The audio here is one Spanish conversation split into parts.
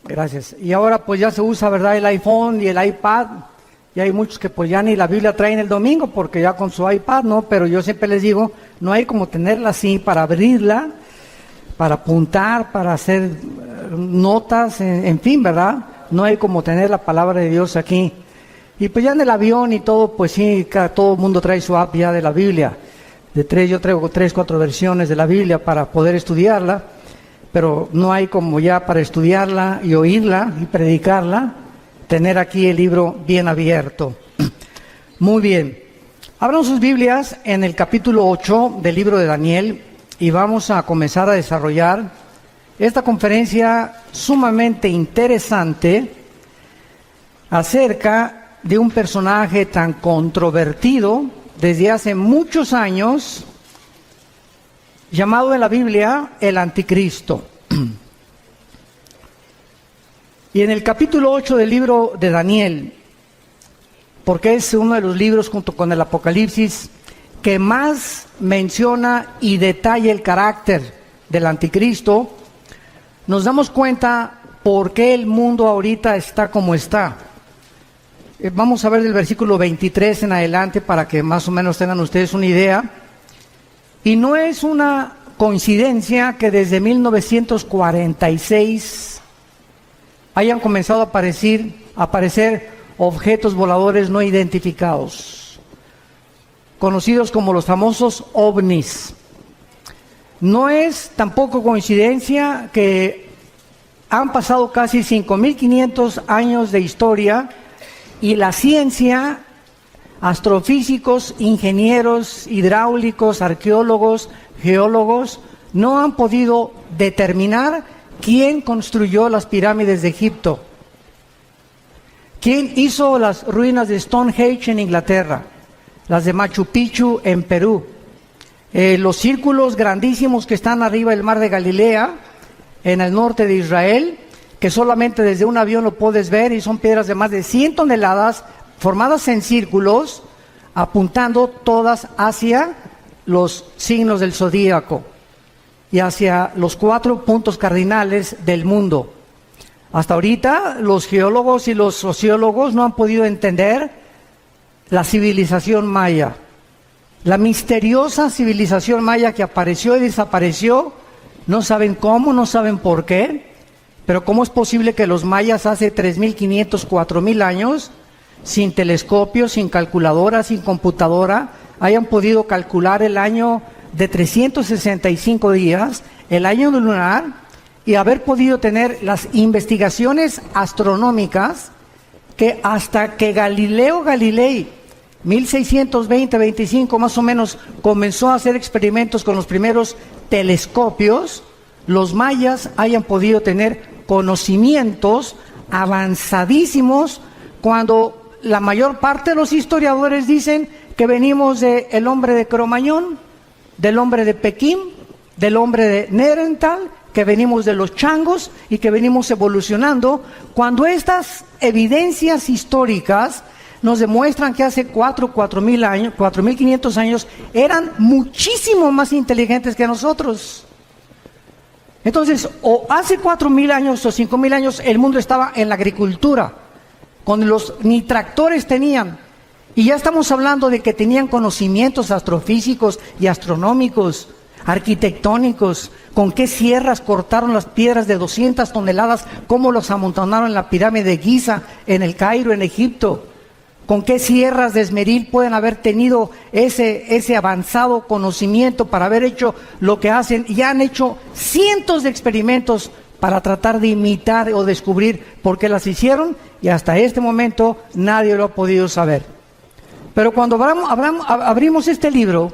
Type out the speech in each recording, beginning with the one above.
Gracias. Y ahora pues ya se usa, ¿verdad?, el iPhone y el iPad. Y hay muchos que pues ya ni la Biblia traen el domingo porque ya con su iPad, ¿no? Pero yo siempre les digo, no hay como tenerla así para abrirla, para apuntar, para hacer notas, en fin, ¿verdad? No hay como tener la palabra de Dios aquí. Y pues ya en el avión y todo, pues sí, todo el mundo trae su app ya de la Biblia. Yo traigo 3, 4 versiones de la Biblia para poder estudiarla, pero no hay como ya para estudiarla y oírla y predicarla, tener aquí el libro bien abierto. Muy bien. Abran sus Biblias en el capítulo 8 del libro de Daniel y vamos a comenzar a desarrollar esta conferencia sumamente interesante acerca de un personaje tan controvertido desde hace muchos años, llamado en la Biblia el Anticristo. Y en el capítulo 8 del libro de Daniel, porque es uno de los libros junto con el Apocalipsis que más menciona y detalla el carácter del Anticristo, nos damos cuenta por qué el mundo ahorita está como está. Vamos a ver del versículo 23 en adelante para que más o menos tengan ustedes una idea. Y no es una coincidencia que desde 1946 hayan comenzado a aparecer objetos voladores no identificados, conocidos como los famosos ovnis. No es tampoco coincidencia que han pasado casi 5.500 años de historia y la ciencia, astrofísicos, ingenieros, hidráulicos, arqueólogos, geólogos, no han podido determinar quién construyó las pirámides de Egipto, quién hizo las ruinas de Stonehenge en Inglaterra, las de Machu Picchu en Perú, los círculos grandísimos que están arriba del mar de Galilea, en el norte de Israel, que solamente desde un avión lo puedes ver, y son piedras de más de 100 toneladas formadas en círculos, apuntando todas hacia los signos del zodíaco y hacia los 4 puntos cardinales del mundo. Hasta ahorita los geólogos y los sociólogos no han podido entender la civilización maya, la misteriosa civilización maya que apareció y desapareció. No saben cómo, no saben por qué. Pero ¿cómo es posible que los mayas hace 3.500, 4.000 años, sin telescopio, sin calculadora, sin computadora, hayan podido calcular el año de 365 días, el año lunar, y haber podido tener las investigaciones astronómicas que hasta que Galileo Galilei, 1620-25 más o menos, comenzó a hacer experimentos con los primeros telescopios, los mayas hayan podido tener conocimientos avanzadísimos, cuando la mayor parte de los historiadores dicen que venimos del hombre de Cromañón, del hombre de Pekín, del hombre de Neandertal, que venimos de los changos y que venimos evolucionando, cuando estas evidencias históricas nos demuestran que hace 4.000 años, 4.500 años, eran muchísimo más inteligentes que nosotros. Entonces, o hace 4.000 años o 5.000 años el mundo estaba en la agricultura, cuando ni tractores tenían, y ya estamos hablando de que tenían conocimientos astrofísicos y astronómicos, arquitectónicos, con qué sierras cortaron las piedras de 200 toneladas, cómo los amontonaron en la pirámide de Giza, en el Cairo, en Egipto. ¿Con qué sierras de esmeril pueden haber tenido ese avanzado conocimiento para haber hecho lo que hacen? Y han hecho cientos de experimentos para tratar de imitar o descubrir por qué las hicieron, y hasta este momento nadie lo ha podido saber. Pero cuando abrimos este libro,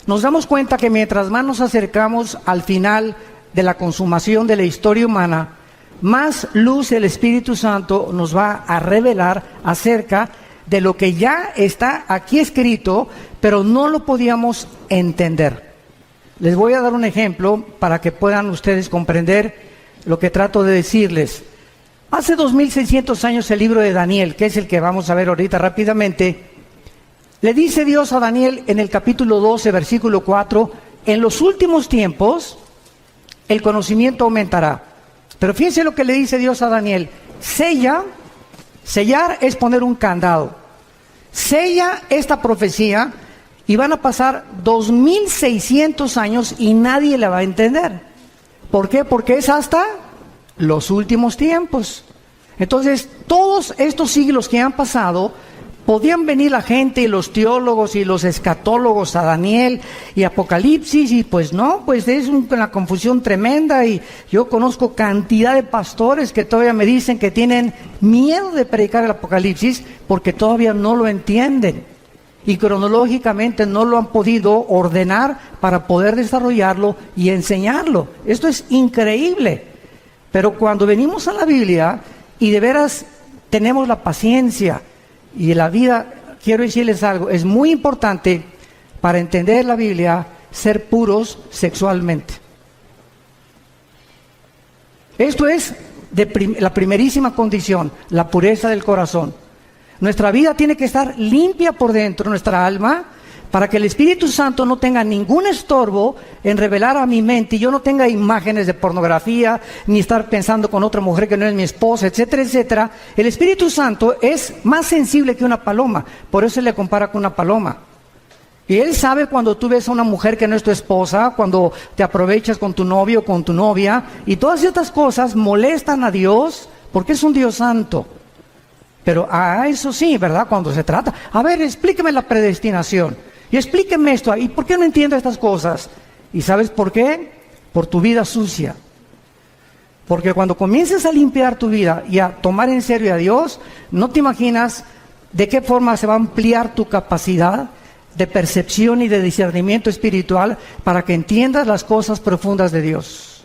nos damos cuenta que mientras más nos acercamos al final de la consumación de la historia humana, más luz el Espíritu Santo nos va a revelar acerca de lo que ya está aquí escrito, pero no lo podíamos entender. Les voy a dar un ejemplo para que puedan ustedes comprender lo que trato de decirles. Hace 2.600 años el libro de Daniel, que es el que vamos a ver ahorita rápidamente, le dice Dios a Daniel en el capítulo 12, versículo 4, en los últimos tiempos el conocimiento aumentará, Pero fíjense lo que le dice Dios a Daniel. Sella, sellar es poner un candado. Sella esta profecía y van a pasar 2600 años y nadie la va a entender. ¿Por qué? Porque es hasta los últimos tiempos. Entonces, todos estos siglos que han pasado, podían venir la gente y los teólogos y los escatólogos a Daniel y Apocalipsis, y pues no, pues es una confusión tremenda. Y yo conozco cantidad de pastores que todavía me dicen que tienen miedo de predicar el Apocalipsis porque todavía no lo entienden y cronológicamente no lo han podido ordenar para poder desarrollarlo y enseñarlo. Esto es increíble. Pero cuando venimos a la Biblia y de veras tenemos la paciencia y la vida, quiero decirles algo, es muy importante para entender la Biblia ser puros sexualmente. Esto es la primerísima condición, la pureza del corazón. Nuestra vida tiene que estar limpia por dentro, nuestra alma, para que el Espíritu Santo no tenga ningún estorbo en revelar a mi mente y yo no tenga imágenes de pornografía, ni estar pensando con otra mujer que no es mi esposa, etcétera, etcétera. El Espíritu Santo es más sensible que una paloma, por eso se le compara con una paloma. Y Él sabe cuando tú ves a una mujer que no es tu esposa, cuando te aprovechas con tu novio o con tu novia, y todas estas cosas molestan a Dios, porque es un Dios santo. Pero eso sí, ¿verdad? Cuando se trata, a ver, explíqueme la predestinación, y explíqueme esto, ¿y por qué no entiendo estas cosas? ¿Y sabes por qué? Por tu vida sucia. Porque cuando comiences a limpiar tu vida y a tomar en serio a Dios, no te imaginas de qué forma se va a ampliar tu capacidad de percepción y de discernimiento espiritual para que entiendas las cosas profundas de Dios.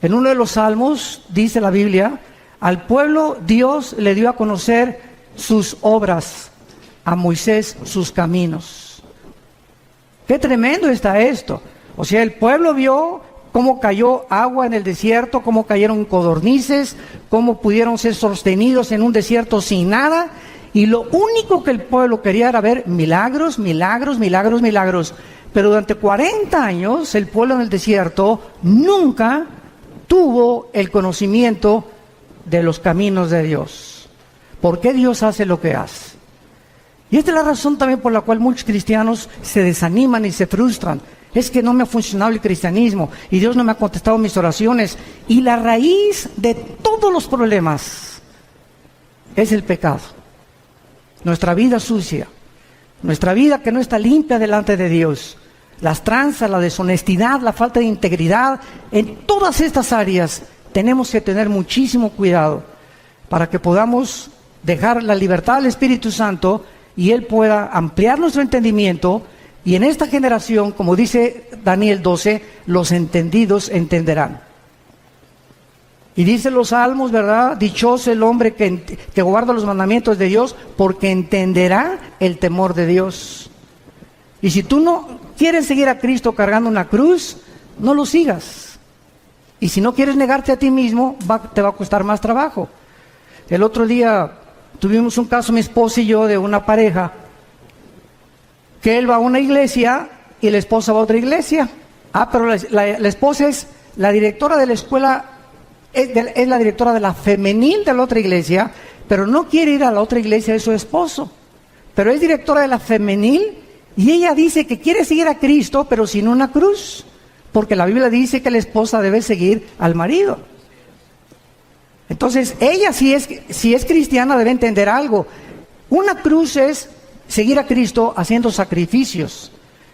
En uno de los salmos dice la Biblia: al pueblo Dios le dio a conocer sus obras, a Moisés sus caminos. Qué tremendo está esto. O sea, el pueblo vio cómo cayó agua en el desierto, cómo cayeron codornices, cómo pudieron ser sostenidos en un desierto sin nada, y lo único que el pueblo quería era ver milagros, milagros, milagros, milagros. Pero durante 40 años el pueblo en el desierto nunca tuvo el conocimiento de los caminos de Dios. ¿Por qué Dios hace lo que hace? Y esta es la razón también por la cual muchos cristianos se desaniman y se frustran. Es que no me ha funcionado el cristianismo y Dios no me ha contestado mis oraciones. Y la raíz de todos los problemas es el pecado. Nuestra vida sucia, nuestra vida que no está limpia delante de Dios, las tranzas, la deshonestidad, la falta de integridad. En todas estas áreas tenemos que tener muchísimo cuidado para que podamos dejar la libertad al Espíritu Santo y Él pueda ampliar nuestro entendimiento. Y en esta generación, como dice Daniel 12, los entendidos entenderán. Y dicen los salmos, ¿verdad? Dichoso el hombre que guarda los mandamientos de Dios, porque entenderá el temor de Dios. Y si tú no quieres seguir a Cristo cargando una cruz, no lo sigas. Y si no quieres negarte a ti mismo, te va a costar más trabajo. El otro día tuvimos un caso, mi esposa y yo, de una pareja, que él va a una iglesia y la esposa va a otra iglesia. Pero la esposa es la directora de la escuela, es la directora de la femenil de la otra iglesia, pero no quiere ir a la otra iglesia de su esposo. Pero es directora de la femenil y ella dice que quiere seguir a Cristo, pero sin una cruz, porque la Biblia dice que la esposa debe seguir al marido. Entonces, ella si es cristiana debe entender algo. Una cruz es seguir a Cristo haciendo sacrificios.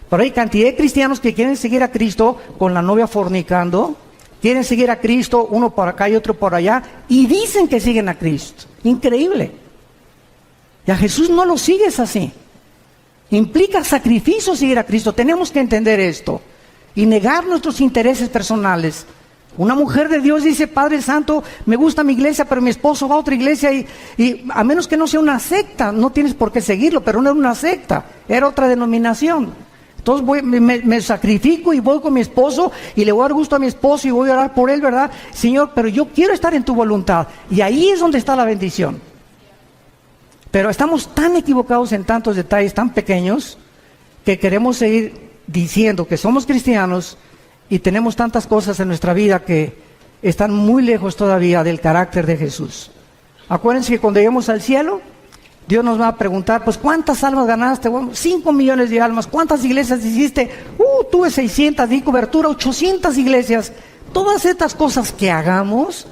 Pero hay cantidad de cristianos que quieren seguir a Cristo con la novia fornicando, quieren seguir a Cristo uno por acá y otro por allá, y dicen que siguen a Cristo. Increíble. Y a Jesús no lo sigues así. Implica sacrificio seguir a Cristo. Tenemos que entender esto y negar nuestros intereses personales. Una mujer de Dios dice: Padre Santo, me gusta mi iglesia, pero mi esposo va a otra iglesia y a menos que no sea una secta, no tienes por qué seguirlo, pero no era una secta, era otra denominación. Entonces me sacrifico y voy con mi esposo y le voy a dar gusto a mi esposo y voy a orar por él, ¿verdad? Señor, pero yo quiero estar en tu voluntad. Y ahí es donde está la bendición. Pero estamos tan equivocados en tantos detalles tan pequeños que queremos seguir diciendo que somos cristianos y tenemos tantas cosas en nuestra vida que están muy lejos todavía del carácter de Jesús. Acuérdense que cuando lleguemos al cielo, Dios nos va a preguntar, pues, ¿cuántas almas ganaste? Bueno, 5 millones de almas. ¿Cuántas iglesias hiciste? Tuve 600, di cobertura, 800 iglesias. Todas estas cosas que hagamos,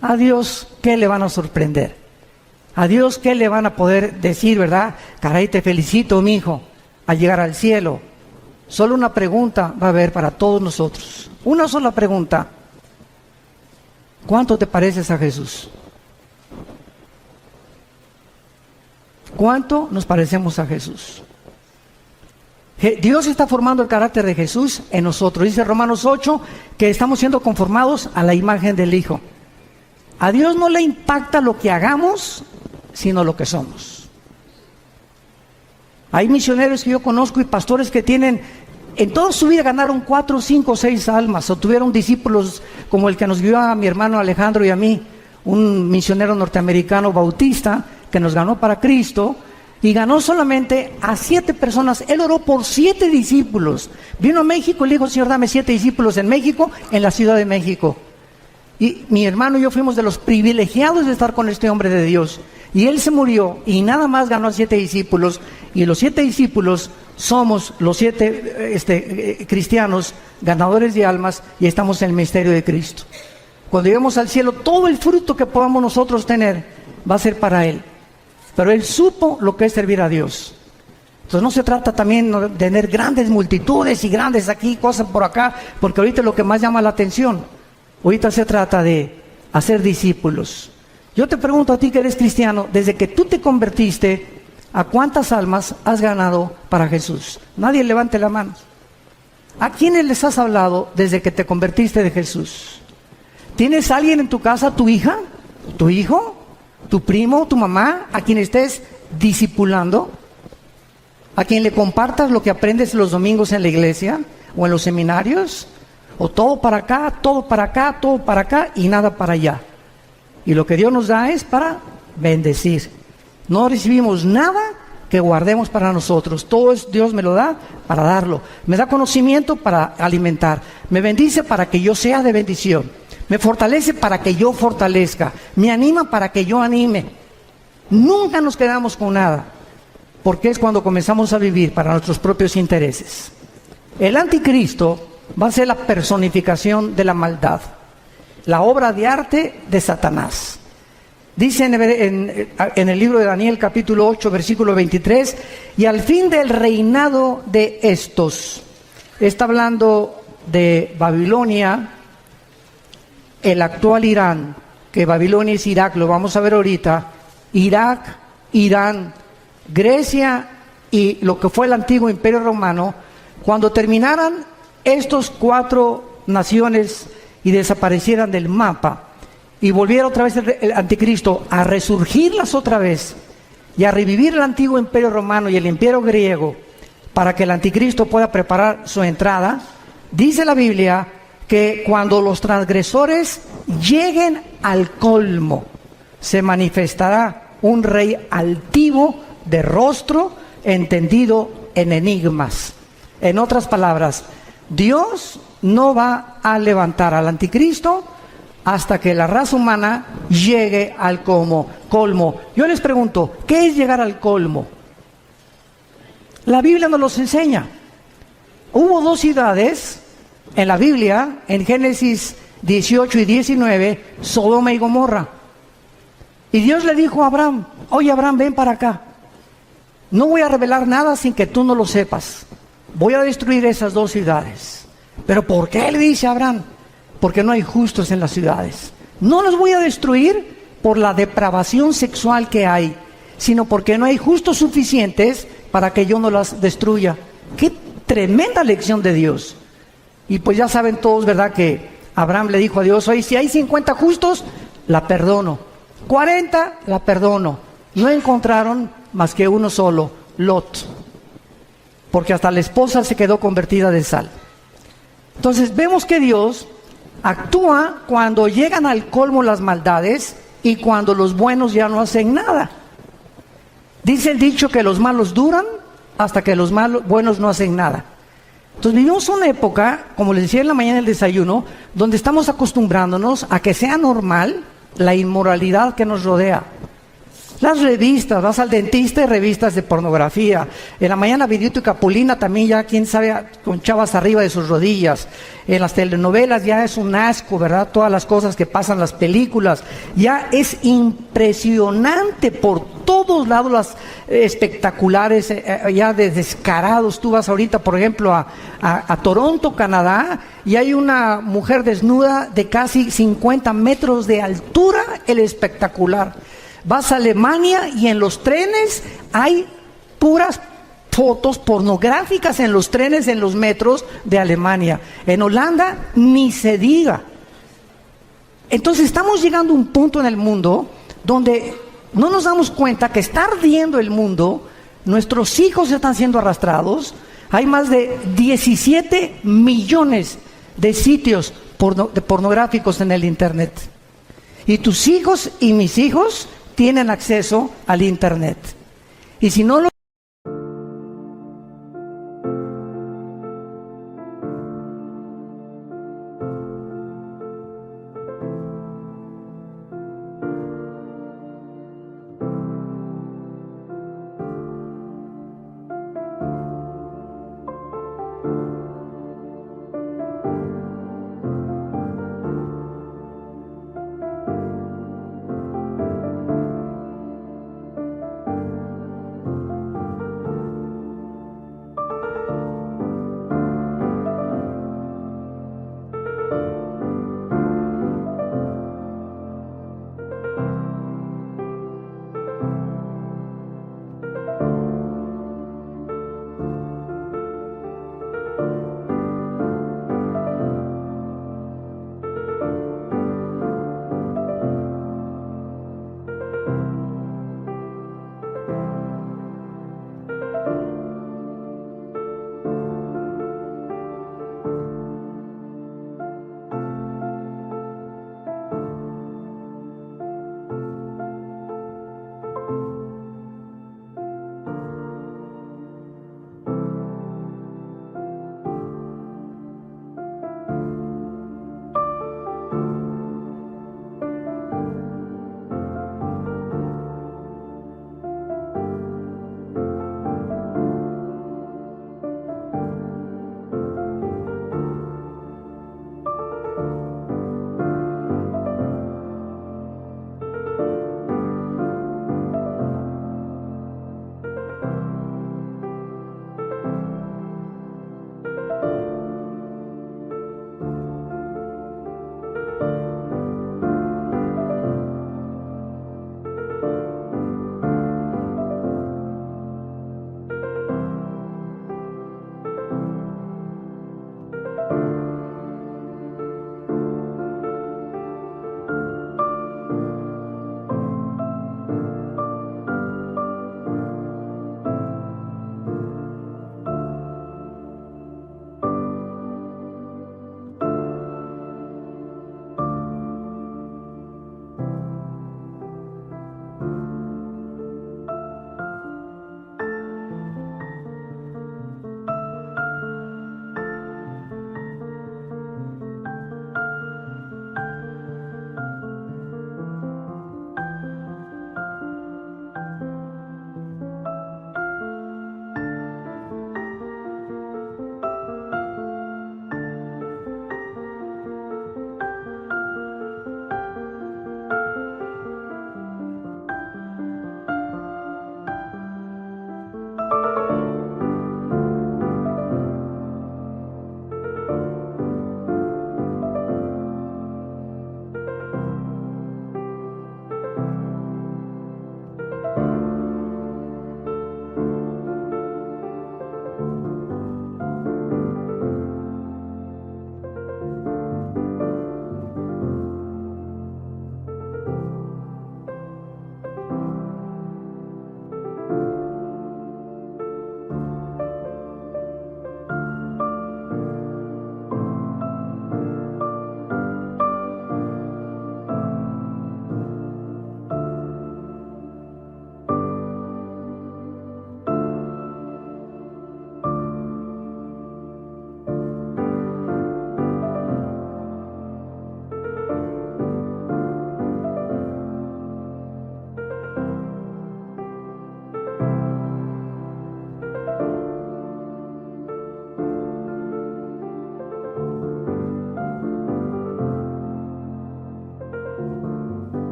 a Dios, ¿qué le van a sorprender? A Dios, ¿qué le van a poder decir, verdad? Caray, te felicito, mi hijo, al llegar al cielo. Solo una pregunta va a haber para todos nosotros. Una sola pregunta. ¿Cuánto te pareces a Jesús? ¿Cuánto nos parecemos a Jesús? Dios está formando el carácter de Jesús en nosotros. Dice Romanos 8 que estamos siendo conformados a la imagen del Hijo. A Dios no le impacta lo que hagamos, sino lo que somos. Hay misioneros que yo conozco y pastores que tienen, en toda su vida ganaron 4, 5, 6 almas, o tuvieron discípulos como el que nos guió a mi hermano Alejandro y a mí, un misionero norteamericano bautista que nos ganó para Cristo, y ganó solamente a 7 personas. Él oró por 7 discípulos. Vino a México y le dijo, Señor, dame 7 discípulos en México, en la Ciudad de México. Y mi hermano y yo fuimos de los privilegiados de estar con este hombre de Dios. Y él se murió y nada más ganó a 7 discípulos. Y los 7 discípulos somos los 7 cristianos ganadores de almas y estamos en el ministerio de Cristo. Cuando lleguemos al cielo, todo el fruto que podamos nosotros tener va a ser para Él. Pero Él supo lo que es servir a Dios. Entonces no se trata también de tener grandes multitudes y grandes aquí, cosas por acá, porque ahorita es lo que más llama la atención. Ahorita se trata de hacer discípulos. Yo te pregunto a ti que eres cristiano, desde que tú te convertiste, ¿a cuántas almas has ganado para Jesús? Nadie levante la mano. ¿A quiénes les has hablado desde que te convertiste de Jesús? ¿Tienes alguien en tu casa, tu hija, tu hijo, tu primo, tu mamá, a quien estés discipulando? ¿A quien le compartas lo que aprendes los domingos en la iglesia o en los seminarios? ¿O todo para acá, todo para acá, todo para acá y nada para allá? Y lo que Dios nos da es para bendecir. No recibimos nada que guardemos para nosotros. Todo es, Dios me lo da para darlo. Me da conocimiento para alimentar. Me bendice para que yo sea de bendición. Me fortalece para que yo fortalezca. Me anima para que yo anime. Nunca nos quedamos con nada, porque es cuando comenzamos a vivir para nuestros propios intereses. El anticristo va a ser la personificación de la maldad, la obra de arte de Satanás. Dice en el libro de Daniel capítulo 8 versículo 23, y al fin del reinado de estos, está hablando de Babilonia, el actual Irán, que Babilonia es Irak, lo vamos a ver ahorita, Irak, Irán, Grecia y lo que fue el antiguo Imperio Romano. Cuando terminaran estos 4 naciones y desaparecieran del mapa y volviera otra vez el anticristo a resurgirlas otra vez y a revivir el antiguo Imperio Romano y el Imperio griego para que el anticristo pueda preparar su entrada, dice la Biblia que cuando los transgresores lleguen al colmo, se manifestará un rey altivo de rostro, entendido en enigmas. En otras palabras, Dios no va a levantar al anticristo hasta que la raza humana llegue al colmo. Yo les pregunto, ¿qué es llegar al colmo? La Biblia nos los enseña. Hubo 2 ciudades en la Biblia, en Génesis 18 y 19, Sodoma y Gomorra. Y Dios le dijo a Abraham, oye Abraham, ven para acá. No voy a revelar nada sin que tú no lo sepas. Voy a destruir esas 2 ciudades. ¿Pero por qué le dice a Abraham? Porque no hay justos en las ciudades. No los voy a destruir por la depravación sexual que hay, sino porque no hay justos suficientes para que yo no las destruya. ¡Qué tremenda lección de Dios! Y pues ya saben todos, ¿verdad?, que Abraham le dijo a Dios, oye, si hay 50 justos, la perdono. 40, la perdono. No encontraron más que uno solo, Lot. Porque hasta la esposa se quedó convertida de sal. Entonces vemos que Dios actúa cuando llegan al colmo las maldades y cuando los buenos ya no hacen nada. Dice el dicho que los malos duran hasta que los buenos no hacen nada. Entonces vivimos una época, como les decía en la mañana del desayuno, donde estamos acostumbrándonos a que sea normal la inmoralidad que nos rodea. Las revistas, vas al dentista y revistas de pornografía. En la mañana Vidito y Capulina también ya, quién sabe, con chavas arriba de sus rodillas. En las telenovelas ya es un asco, ¿verdad? Todas las cosas que pasan en las películas. Ya es impresionante por todos lados las espectaculares, ya de descarados. Tú vas ahorita, por ejemplo, a Toronto, Canadá, y hay una mujer desnuda de casi 50 metros de altura, el espectacular. Vas a Alemania y en los trenes hay puras fotos pornográficas en los trenes, en los metros de Alemania. En Holanda ni se diga. Entonces estamos llegando a un punto en el mundo donde no nos damos cuenta que está ardiendo el mundo, nuestros hijos están siendo arrastrados, hay más de 17 millones de sitios pornográficos en el internet. Y tus hijos y mis hijos tienen acceso al internet. Y si no lo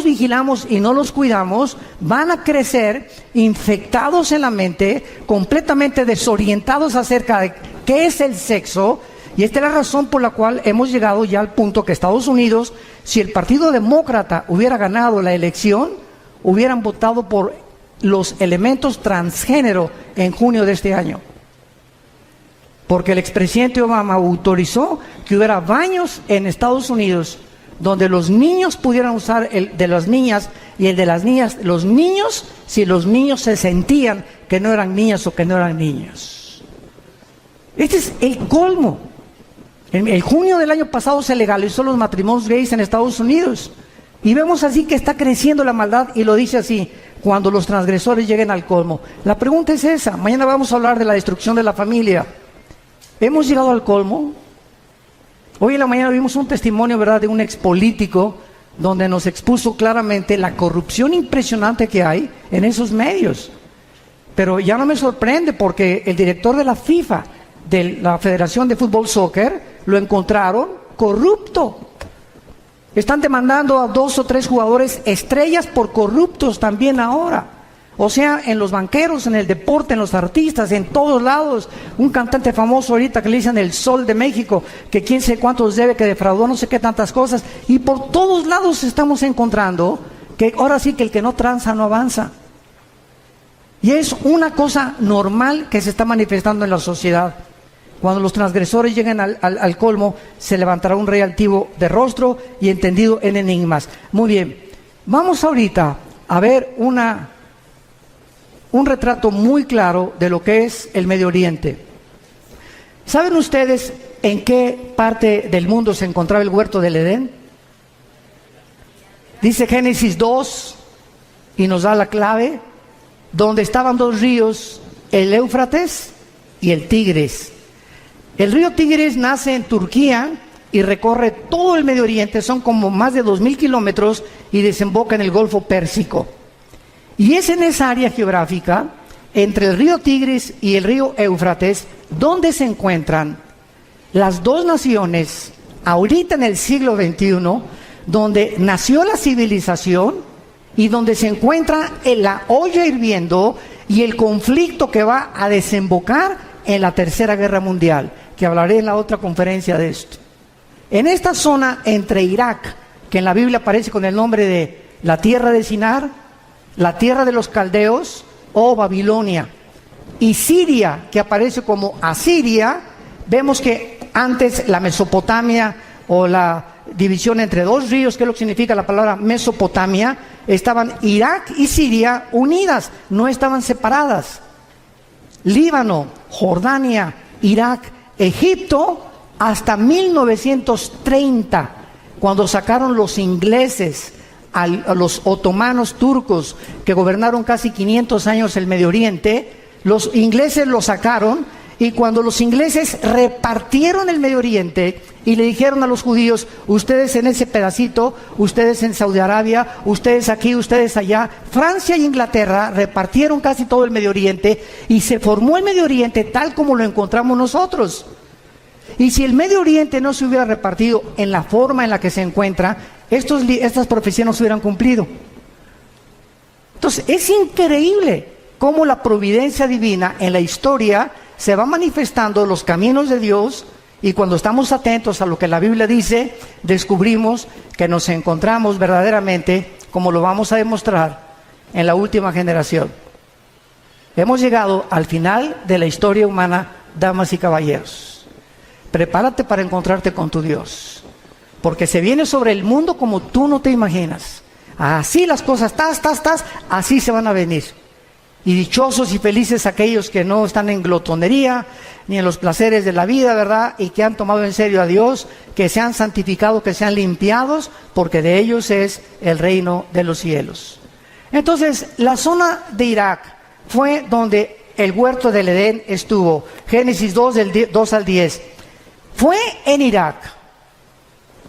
vigilamos y no los cuidamos, van a crecer infectados en la mente, completamente desorientados acerca de qué es el sexo. Y esta es la razón por la cual hemos llegado ya al punto que Estados Unidos, si el Partido Demócrata hubiera ganado la elección, hubieran votado por los elementos transgénero en junio de este año. Porque el expresidente Obama autorizó que hubiera baños en Estados Unidos donde los niños pudieran usar el de las niñas y el de las niñas, los niños, si los niños se sentían que no eran niñas o que no eran niños. Este es el colmo. En junio del año pasado se legalizó los matrimonios gays en Estados Unidos. Y vemos así que está creciendo la maldad, y lo dice así: cuando los transgresores lleguen al colmo. La pregunta es esa. Mañana vamos a hablar de la destrucción de la familia. ¿Hemos llegado al colmo? Hoy en la mañana vimos un testimonio, ¿verdad?, de un expolítico donde nos expuso claramente la corrupción impresionante que hay en esos medios. Pero ya no me sorprende, porque el director de la FIFA, de la Federación de Fútbol Soccer, lo encontraron corrupto. Están demandando a 2 o 3 jugadores estrellas por corruptos también ahora. O sea, en los banqueros, en el deporte, en los artistas, en todos lados. Un cantante famoso ahorita que le dicen el Sol de México, que quién sé cuántos debe, que defraudó no sé qué tantas cosas. Y por todos lados estamos encontrando que ahora sí que el que no tranza no avanza. Y es una cosa normal que se está manifestando en la sociedad. Cuando los transgresores lleguen al colmo, se levantará un rey altivo de rostro y entendido en enigmas. Muy bien, vamos ahorita a ver un retrato muy claro de lo que es el Medio Oriente. ¿Saben ustedes en qué parte del mundo se encontraba el huerto del Edén? Dice Génesis 2, y nos da la clave, donde estaban 2 ríos, el Éufrates y el Tigris. El río Tigris nace en Turquía y recorre todo el Medio Oriente, son como más de 2,000 kilómetros, y desemboca en el Golfo Pérsico. Y es en esa área geográfica, entre el río Tigris y el río Éufrates, donde se encuentran las 2 naciones, ahorita en el siglo XXI, donde nació la civilización y donde se encuentra en la olla hirviendo y el conflicto que va a desembocar en la Tercera Guerra Mundial, que hablaré en la otra conferencia de esto. En esta zona entre Irak, que en la Biblia aparece con el nombre de la tierra de Sinar, la tierra de los caldeos o Babilonia, y Siria, que aparece como Asiria, vemos que antes la Mesopotamia, o la división entre 2 ríos, que es lo que significa la palabra Mesopotamia, estaban Irak y Siria unidas, no estaban separadas. Líbano, Jordania, Irak, Egipto, hasta 1930, cuando sacaron los ingleses a los otomanos turcos, que gobernaron casi 500 años el Medio Oriente. Los ingleses lo sacaron, y cuando los ingleses repartieron el Medio Oriente y le dijeron a los judíos: ustedes en ese pedacito, ustedes en Saudi Arabia, ustedes aquí, ustedes allá, Francia e Inglaterra repartieron casi todo el Medio Oriente, y se formó el Medio Oriente tal como lo encontramos nosotros. Y si el Medio Oriente no se hubiera repartido en la forma en la que se encuentra, estas profecías no se hubieran cumplido. Entonces, es increíble cómo la providencia divina en la historia se va manifestando, los caminos de Dios, y cuando estamos atentos a lo que la Biblia dice, descubrimos que nos encontramos verdaderamente, como lo vamos a demostrar, en la última generación. Hemos llegado al final de la historia humana, damas y caballeros. Prepárate para encontrarte con tu Dios, porque se viene sobre el mundo como tú no te imaginas. Así las cosas, así se van a venir. Y dichosos y felices aquellos que no están en glotonería, ni en los placeres de la vida, ¿verdad? Y que han tomado en serio a Dios, que se han santificado, que se han limpiados, porque de ellos es el reino de los cielos. Entonces, la zona de Irak fue donde el huerto del Edén estuvo. Génesis 2, del 2 al 10. Fue en Irak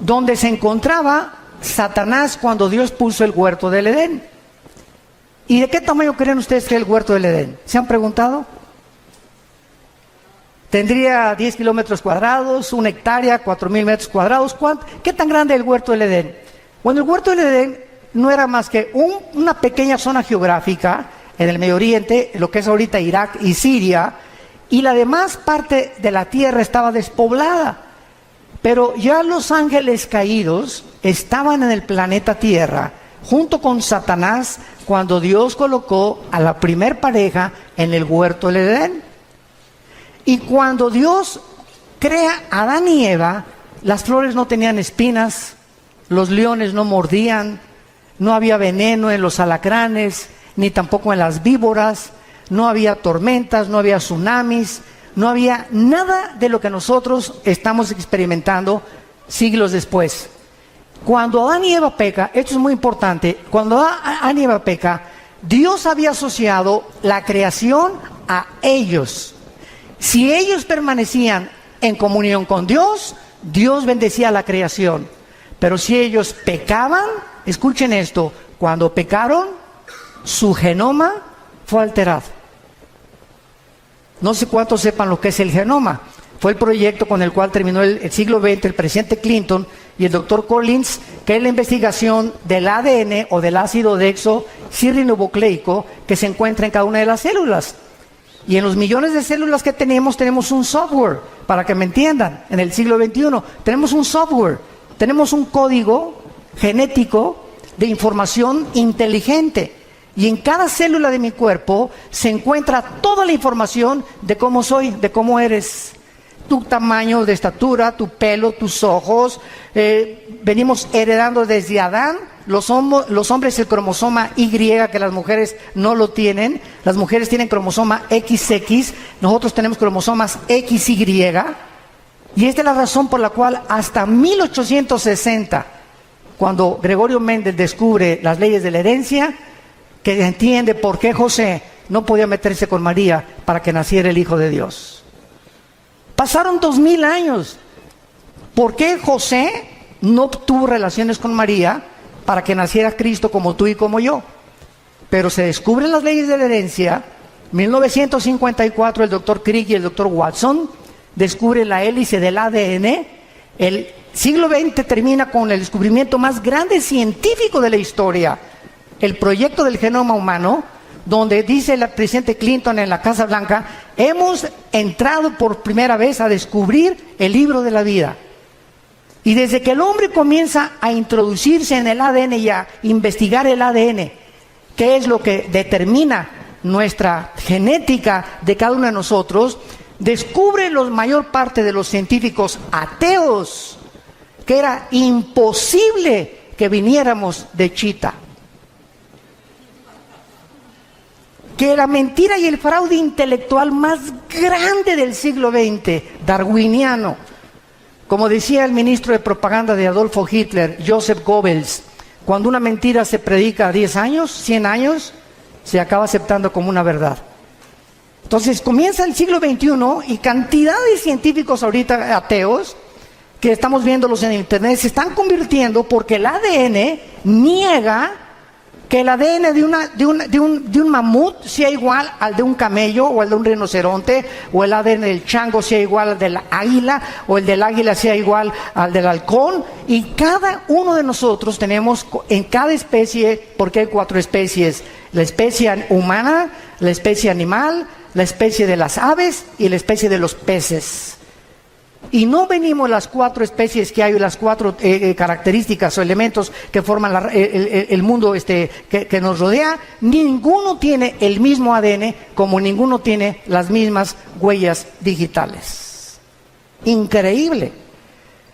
donde se encontraba Satanás cuando Dios puso el huerto del Edén. ¿Y de qué tamaño creen ustedes que es el huerto del Edén? ¿Se han preguntado? Tendría 10 kilómetros cuadrados, 1 hectárea, 4,000 metros cuadrados. ¿Qué tan grande es el huerto del Edén? Bueno, el huerto del Edén no era más que una pequeña zona geográfica en el Medio Oriente, lo que es ahorita Irak y Siria, y la demás parte de la tierra estaba despoblada. Pero ya los ángeles caídos estaban en el planeta Tierra, junto con Satanás, cuando Dios colocó a la primer pareja en el huerto del Edén. Y cuando Dios crea a Adán y Eva, las flores no tenían espinas, los leones no mordían, no había veneno en los alacranes, ni tampoco en las víboras, no había tormentas, no había tsunamis, no había nada de lo que nosotros estamos experimentando siglos después. Cuando Adán y Eva peca, esto es muy importante, cuando Adán y Eva peca, Dios había asociado la creación a ellos. Si ellos permanecían en comunión con Dios, Dios bendecía la creación. Pero si ellos pecaban, escuchen esto, cuando pecaron, su genoma fue alterado. No sé cuántos sepan lo que es el genoma. Fue el proyecto con el cual terminó el siglo XX el presidente Clinton y el doctor Collins, que es la investigación del ADN o del ácido desoxirribonucleico que se encuentra en cada una de las células. Y en los millones de células que tenemos un software, para que me entiendan, en el siglo XXI, tenemos un software, tenemos un código genético de información inteligente. Y en cada célula de mi cuerpo se encuentra toda la información de cómo soy, de cómo eres, tu tamaño de estatura, tu pelo, tus ojos. Venimos heredando desde Adán, los hombres el cromosoma Y, que las mujeres no lo tienen. Las mujeres tienen cromosoma XX, nosotros tenemos cromosomas XY. Y esta es la razón por la cual hasta 1860, cuando Gregorio Mendel descubre las leyes de la herencia, que entiende por qué José no podía meterse con María para que naciera el Hijo de Dios. Pasaron 2000 años. ¿Por qué José no tuvo relaciones con María para que naciera Cristo como tú y como yo? Pero se descubren las leyes de la herencia. 1954 el doctor Crick y el doctor Watson descubren la hélice del ADN. El siglo XX termina con el descubrimiento más grande científico de la historia, el proyecto del genoma humano, donde dice el presidente Clinton en la Casa Blanca, hemos entrado por primera vez a descubrir el libro de la vida. Y desde que el hombre comienza a introducirse en el ADN y a investigar el ADN, que es lo que determina nuestra genética de cada uno de nosotros, descubre la mayor parte de los científicos ateos que era imposible que viniéramos de Chita. Que la mentira y el fraude intelectual más grande del siglo XX, darwiniano, como decía el ministro de propaganda de Adolfo Hitler, Joseph Goebbels, cuando una mentira se predica 10 años, 100 años, se acaba aceptando como una verdad. Entonces comienza el siglo XXI y cantidad de científicos ahorita ateos, que estamos viéndolos en internet, se están convirtiendo porque el ADN niega que el ADN de un mamut sea igual al de un camello o al de un rinoceronte, o el ADN del chango sea igual al del águila, o el del águila sea igual al del halcón. Y cada uno de nosotros tenemos en cada especie, porque hay 4 especies: la especie humana, la especie animal, la especie de las aves y la especie de los peces. Y no venimos las 4 especies que hay, las 4 características o elementos que forman el mundo que nos rodea. Ninguno tiene el mismo ADN, como ninguno tiene las mismas huellas digitales. Increíble.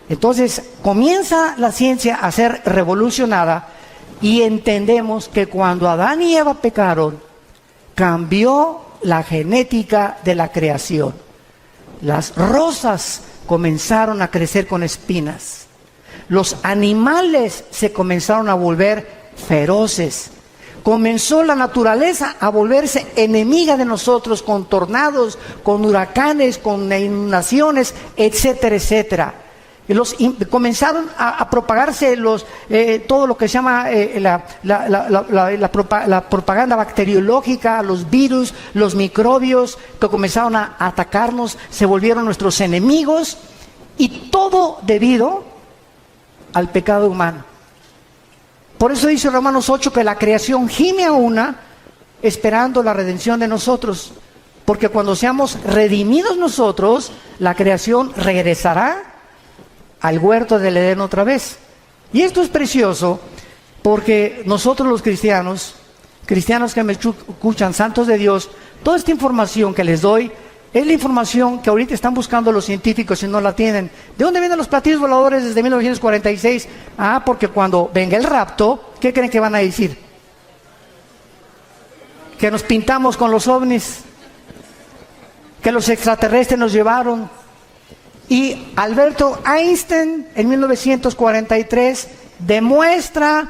Entonces comienza la ciencia a ser revolucionada y entendemos que cuando Adán y Eva pecaron, cambió la genética de la creación. Las rosas comenzaron a crecer con espinas. Los animales se comenzaron a volver feroces. Comenzó la naturaleza a volverse enemiga de nosotros, con tornados, con huracanes, con inundaciones, etcétera, etcétera. Comenzaron a propagarse todo lo que se llama la propaganda bacteriológica, los virus, los microbios que comenzaron a atacarnos, se volvieron nuestros enemigos, y todo debido al pecado humano. Por eso dice Romanos 8 que la creación gime a una, esperando la redención de nosotros. Porque cuando seamos redimidos nosotros, la creación regresará al huerto del Edén otra vez. Y esto es precioso porque nosotros los cristianos que me escuchan, santos de Dios, toda esta información que les doy es la información que ahorita están buscando los científicos y no la tienen. ¿De dónde vienen los platillos voladores desde 1946? Porque cuando venga el rapto, ¿qué creen que van a decir? Que nos pintamos con los ovnis, que los extraterrestres nos llevaron. Y Alberto Einstein en 1943 demuestra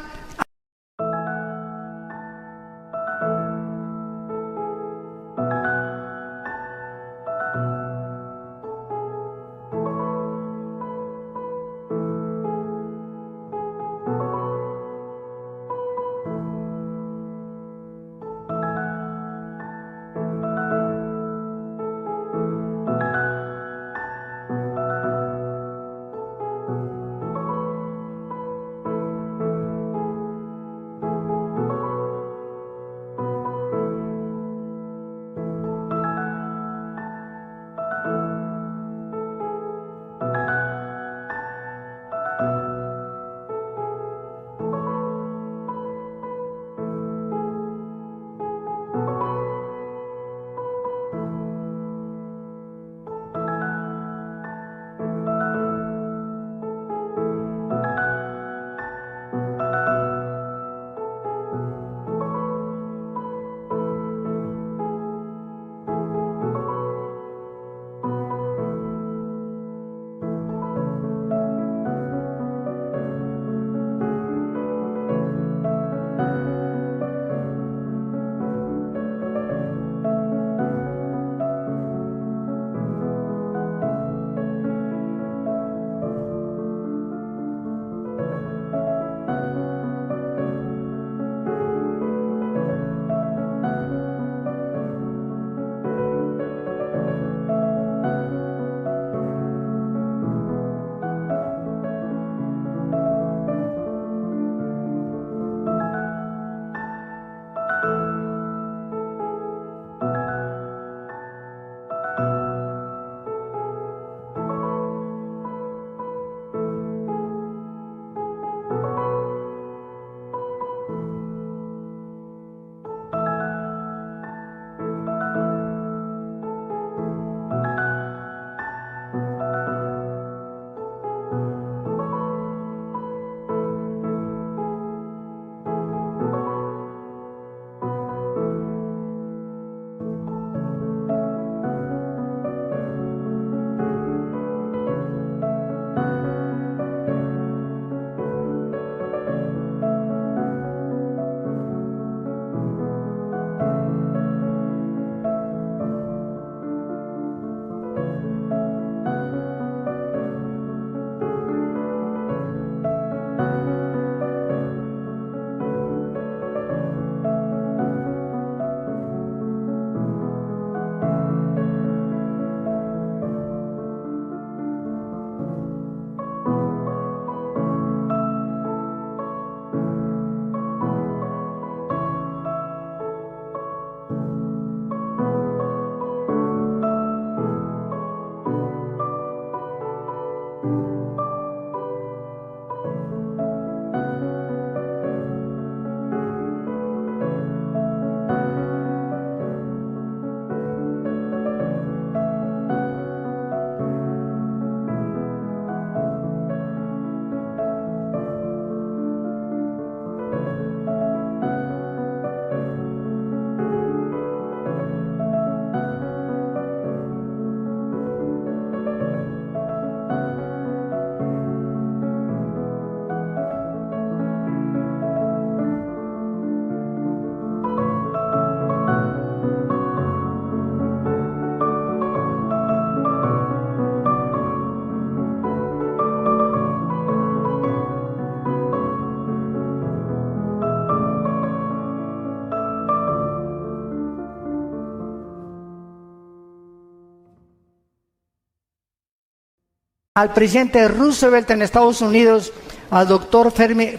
al presidente Roosevelt en Estados Unidos al doctor Fermi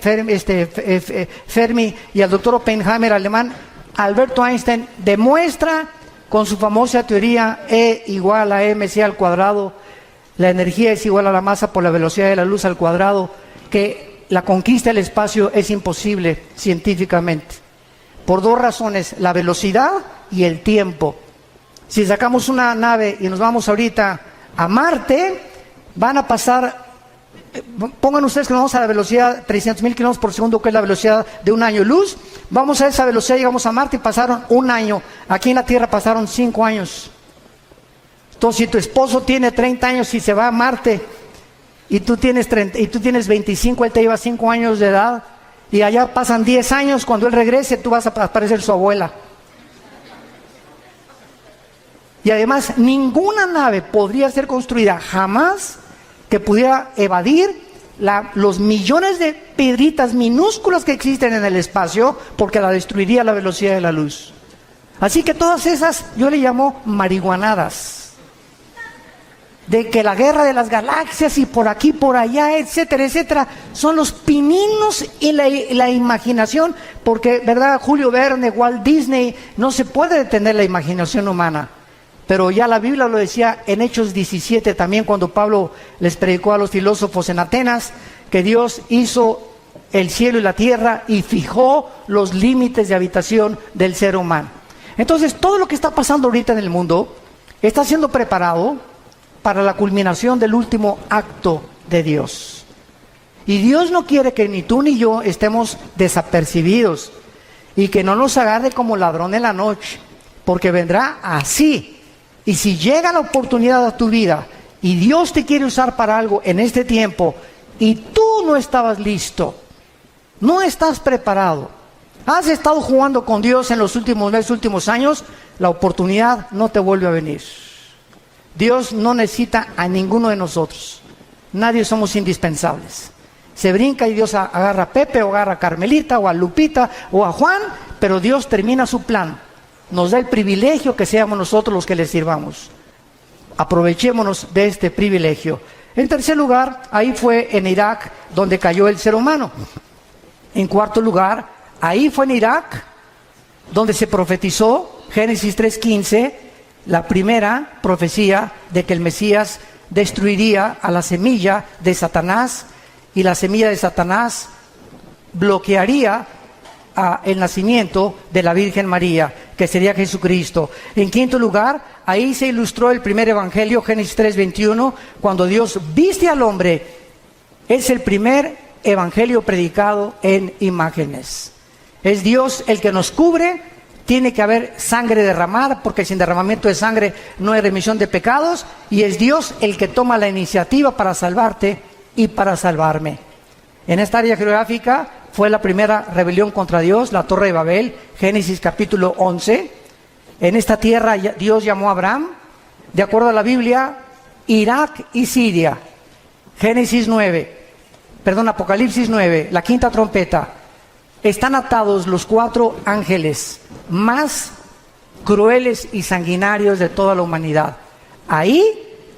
y al doctor Oppenheimer alemán, Alberto Einstein demuestra con su famosa teoría E igual a mc al cuadrado, la energía es igual a la masa por la velocidad de la luz al cuadrado, que la conquista del espacio es imposible científicamente. Por dos razones, la velocidad y el tiempo. Si sacamos una nave y nos vamos ahorita a Marte, van a pasar, pongan ustedes que nos vamos a la velocidad 300,000 kilómetros por segundo, que es la velocidad de un año luz. Vamos a esa velocidad, llegamos a Marte y pasaron un año. Aquí en la Tierra pasaron 5 años. Entonces, si tu esposo tiene 30 años y se va a Marte, y tú tienes 25, él te lleva 5 años de edad, y allá pasan 10 años, cuando él regrese, tú vas a parecer su abuela. Y además, ninguna nave podría ser construida jamás que pudiera evadir los millones de piedritas minúsculas que existen en el espacio, porque la destruiría a la velocidad de la luz. Así que todas esas, yo le llamo marihuanadas. De que la guerra de las galaxias y por aquí, por allá, etcétera, etcétera, son los pininos y la imaginación, porque, ¿verdad? Julio Verne, Walt Disney, no se puede detener la imaginación humana. Pero ya la Biblia lo decía en Hechos 17 también, cuando Pablo les predicó a los filósofos en Atenas, que Dios hizo el cielo y la tierra y fijó los límites de habitación del ser humano. Entonces, todo lo que está pasando ahorita en el mundo está siendo preparado para la culminación del último acto de Dios. Y Dios no quiere que ni tú ni yo estemos desapercibidos y que no nos agarre como ladrón en la noche, porque vendrá así. Y si llega la oportunidad a tu vida y Dios te quiere usar para algo en este tiempo y tú no estabas listo, no estás preparado, has estado jugando con Dios en los últimos meses, últimos años, la oportunidad no te vuelve a venir. Dios no necesita a ninguno de nosotros. Nadie somos indispensables. Se brinca y Dios agarra a Pepe o agarra a Carmelita o a Lupita o a Juan, pero Dios termina su plan. Nos da el privilegio que seamos nosotros los que le sirvamos. Aprovechémonos de este privilegio. En tercer lugar, ahí fue en Irak donde cayó el ser humano. En cuarto lugar, ahí fue en Irak donde se profetizó, Génesis 3:15, la primera profecía de que el Mesías destruiría a la semilla de Satanás, y la semilla de Satanás bloquearía el nacimiento de la Virgen María, que sería Jesucristo. En quinto lugar, ahí se ilustró el primer evangelio, Génesis 3:21, cuando Dios viste al hombre. Es el primer evangelio predicado en imágenes. Es Dios el que nos cubre. Tiene que haber sangre derramada, porque sin derramamiento de sangre no hay remisión de pecados, y es Dios el que toma la iniciativa para salvarte y para salvarme. En esta área geográfica fue la primera rebelión contra Dios, la Torre de Babel, Génesis capítulo 11. En esta tierra Dios llamó a Abraham, de acuerdo a la Biblia, Irak y Siria. Apocalipsis 9, la quinta trompeta. Están atados los 4 ángeles más crueles y sanguinarios de toda la humanidad. Ahí,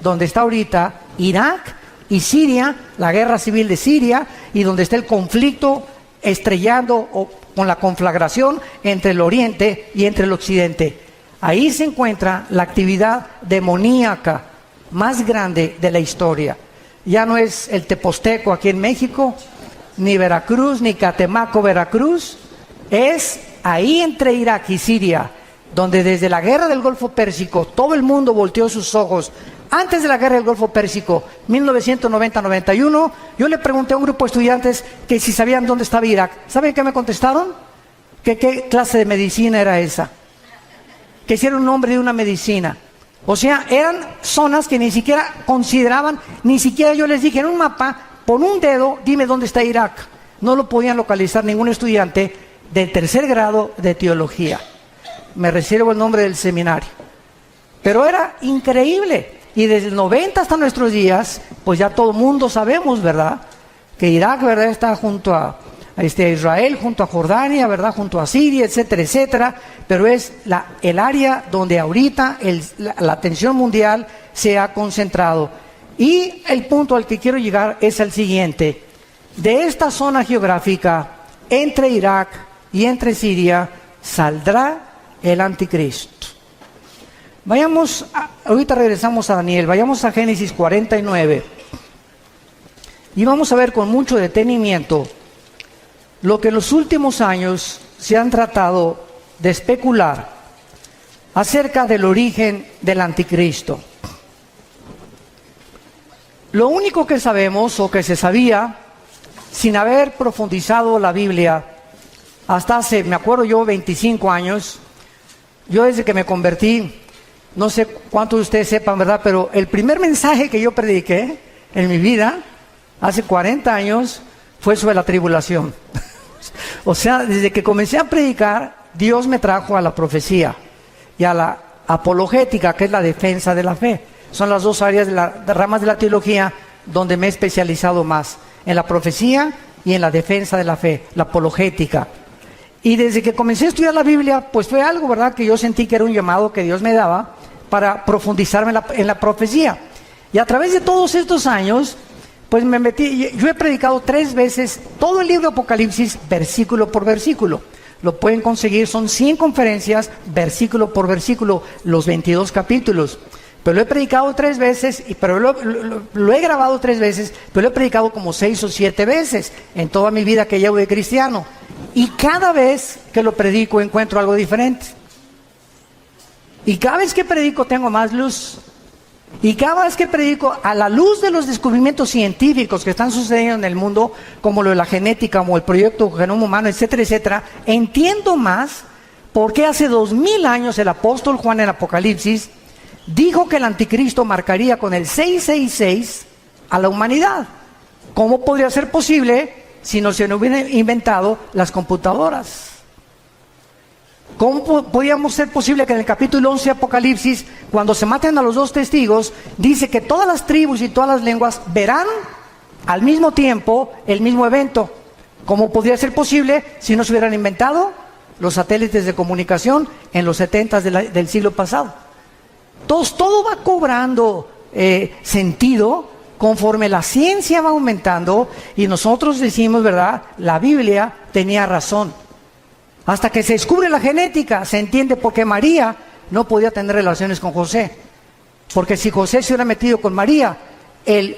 donde está ahorita Irak y Siria, la guerra civil de Siria, y donde está el conflicto estrellando o con la conflagración entre el oriente y entre el occidente. Ahí se encuentra la actividad demoníaca más grande de la historia. Ya no es el Teposteco aquí en México, ni Veracruz, ni Catemaco, Veracruz. Es ahí entre Irak y Siria, donde desde la guerra del Golfo Pérsico todo el mundo volteó sus ojos. Antes de la guerra del Golfo Pérsico, 1990-91, yo le pregunté a un grupo de estudiantes que si sabían dónde estaba Irak. ¿Saben qué me contestaron? Que qué clase de medicina era esa. Que si era un nombre de una medicina. O sea, eran zonas que ni siquiera consideraban, ni siquiera yo les dije en un mapa, pon un dedo, dime dónde está Irak. No lo podían localizar ningún estudiante del tercer grado de teología. Me reservo el nombre del seminario. Pero era increíble. Y desde el 90 hasta nuestros días, pues ya todo el mundo sabemos, ¿verdad? Que Irak, ¿verdad?, está junto a Israel, junto a Jordania, ¿verdad?, junto a Siria, etcétera, etcétera. Pero es el área donde ahorita la atención mundial se ha concentrado. Y el punto al que quiero llegar es el siguiente. de esta zona geográfica, entre Irak y entre Siria, saldrá el anticristo. Ahorita regresamos a Daniel, vayamos a Génesis 49 y vamos a ver con mucho detenimiento lo que en los últimos años se han tratado de especular acerca del origen del anticristo. Lo único que sabemos, o que se sabía, sin haber profundizado la Biblia, hasta hace, me acuerdo yo, 25 años, yo desde que me convertí, no sé cuántos de ustedes sepan, ¿verdad? Pero el primer mensaje que yo prediqué en mi vida, hace 40 años, fue sobre la tribulación. O sea, desde que comencé a predicar, Dios me trajo a la profecía y a la apologética, que es la defensa de la fe. Son las dos áreas de las ramas de la teología donde me he especializado más, en la profecía y en la defensa de la fe, la apologética. Y desde que comencé a estudiar la Biblia, pues fue algo, ¿verdad?, que yo sentí que era un llamado que Dios me daba para profundizarme en la profecía. Y a través de todos estos años, pues me metí, yo he predicado 3 veces todo el libro de Apocalipsis, versículo por versículo. Lo pueden conseguir, son 100 conferencias, versículo por versículo, los 22 capítulos. Pero lo he predicado 3 veces, pero lo he grabado 3 veces, pero lo he predicado como 6 o 7 veces en toda mi vida que llevo de cristiano. Y cada vez que lo predico encuentro algo diferente. Y cada vez que predico tengo más luz. Y cada vez que predico, a la luz de los descubrimientos científicos que están sucediendo en el mundo, como lo de la genética, como el proyecto Genoma Humano, etcétera, etcétera, entiendo más por qué hace 2000 años el apóstol Juan en Apocalipsis dijo que el anticristo marcaría con el 666 a la humanidad. ¿Cómo podría ser posible si no se hubieran inventado las computadoras? ¿Cómo podíamos ser posible que en el capítulo 11 de Apocalipsis, cuando se maten a los 2 testigos, dice que todas las tribus y todas las lenguas verán al mismo tiempo el mismo evento? ¿Cómo podría ser posible si no se hubieran inventado los satélites de comunicación en los 70 del siglo pasado? Entonces, todo va cobrando sentido conforme la ciencia va aumentando y nosotros decimos, ¿verdad?, la Biblia tenía razón. Hasta que se descubre la genética, se entiende por qué María no podía tener relaciones con José. Porque si José se hubiera metido con María, el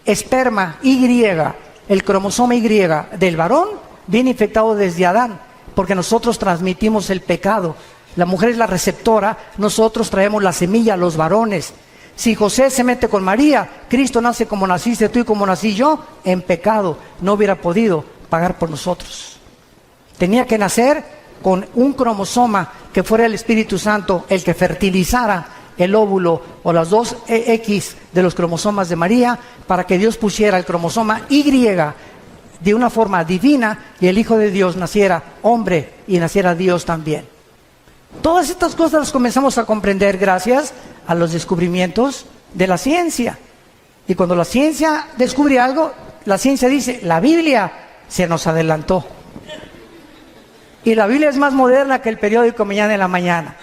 esperma Y, el cromosoma Y del varón, viene infectado desde Adán, porque nosotros transmitimos el pecado. La mujer es la receptora, nosotros traemos la semilla a los varones. Si José se mete con María, Cristo nace como naciste tú y como nací yo, en pecado. No hubiera podido pagar por nosotros. Tenía que nacer con un cromosoma que fuera el Espíritu Santo el que fertilizara el óvulo o las 2 X de los cromosomas de María, para que Dios pusiera el cromosoma Y de una forma divina y el Hijo de Dios naciera hombre y naciera Dios también. Todas estas cosas las comenzamos a comprender gracias a los descubrimientos de la ciencia. Y cuando la ciencia descubre algo, la ciencia dice, la Biblia se nos adelantó. Y la Biblia es más moderna que el periódico Mañana en la Mañana.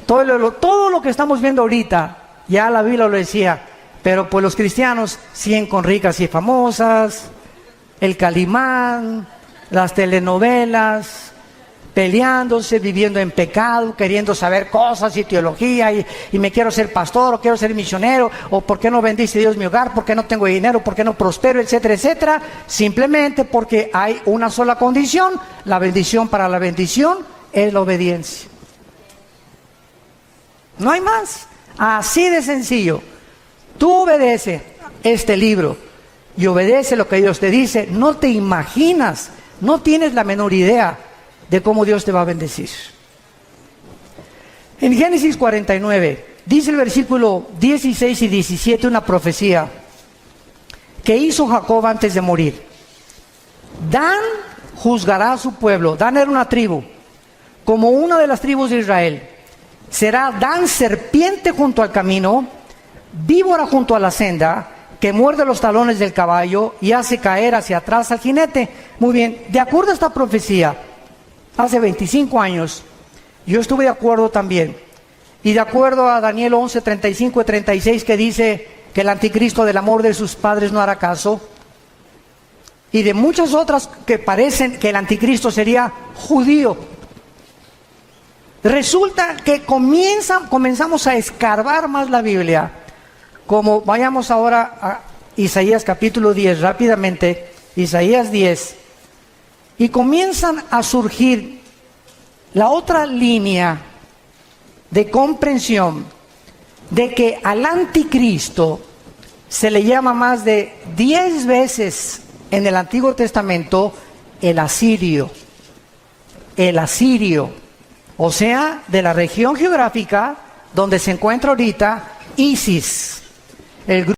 Todo lo que estamos viendo ahorita, ya la Biblia lo decía, pero pues los cristianos siguen con ricas y famosas, el Calimán, las telenovelas, peleándose, viviendo en pecado, queriendo saber cosas y teología, y me quiero ser pastor, o quiero ser misionero, o por qué no bendice Dios mi hogar, por qué no tengo dinero, por qué no prospero, etcétera, etcétera, simplemente porque hay una sola condición. La bendición para la bendición es la obediencia. No hay más, así de sencillo. Tú obedece este libro y obedece lo que Dios te dice, no te imaginas, no tienes la menor idea de cómo Dios te va a bendecir. En Génesis 49, dice el versículo 16 y 17 una profecía que hizo Jacob antes de morir. Dan juzgará a su pueblo. Dan era una tribu, como una de las tribus de Israel. Será Dan serpiente junto al camino, víbora junto a la senda, que muerde los talones del caballo y hace caer hacia atrás al jinete. Muy bien, de acuerdo a esta profecía, hace 25 años, yo estuve de acuerdo también. Y de acuerdo a Daniel 11, 35 y 36, que dice que el anticristo del amor de sus padres no hará caso, y de muchas otras que parecen que el anticristo sería judío. Resulta que comenzamos a escarbar más la Biblia. Como vayamos ahora a Isaías capítulo 10, rápidamente, Isaías 10, y comienzan a surgir la otra línea de comprensión de que al anticristo se le llama más de 10 veces en el Antiguo Testamento el asirio, o sea, de la región geográfica donde se encuentra ahorita ISIS, el grupo.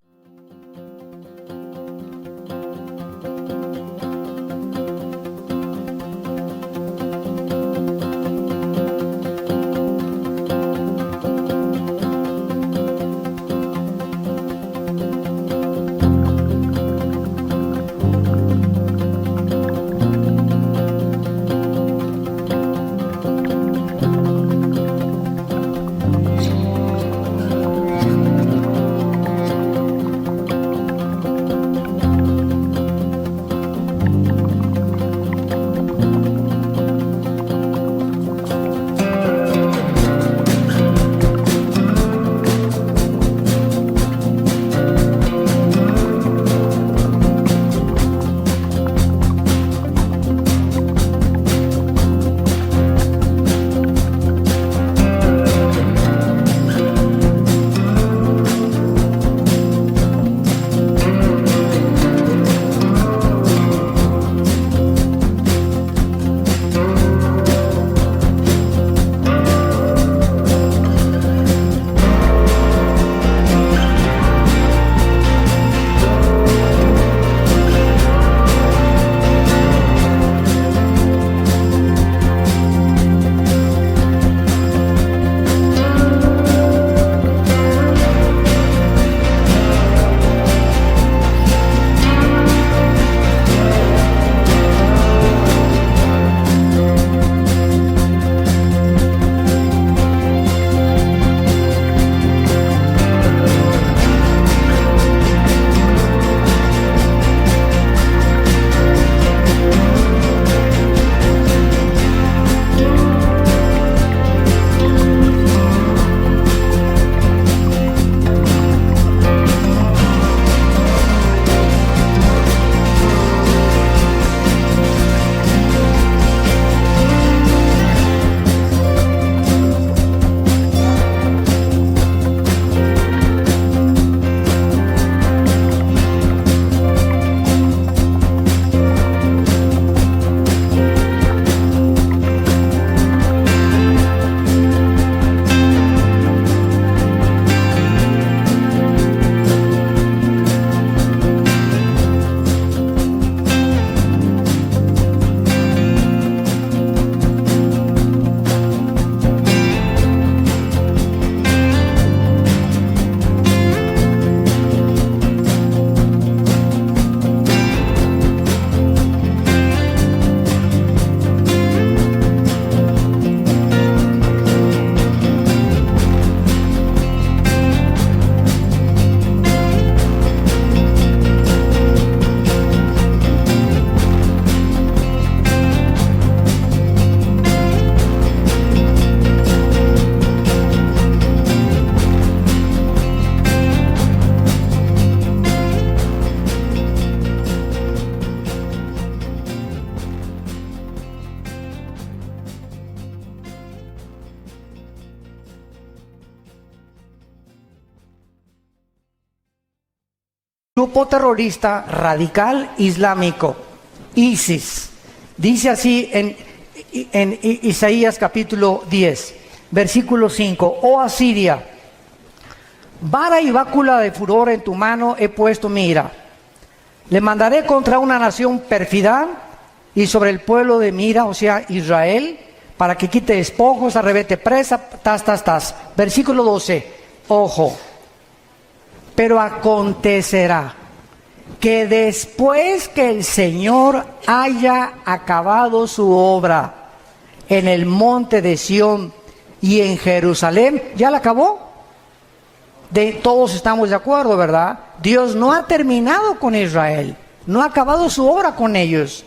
Grupo terrorista radical islámico, ISIS. Dice así en Isaías capítulo 10, versículo 5. Oh Asiria, vara y bácula de furor en tu mano he puesto mi ira. Le mandaré contra una nación pérfida y sobre el pueblo de mi ira, o sea, Israel, para que quite despojos, arrebete presa, Versículo 12. Ojo. Pero acontecerá que después que el Señor haya acabado su obra en el monte de Sión y en Jerusalén, ¿ya la acabó? Todos estamos de acuerdo, ¿verdad? Dios no ha terminado con Israel. no ha acabado su obra con ellos.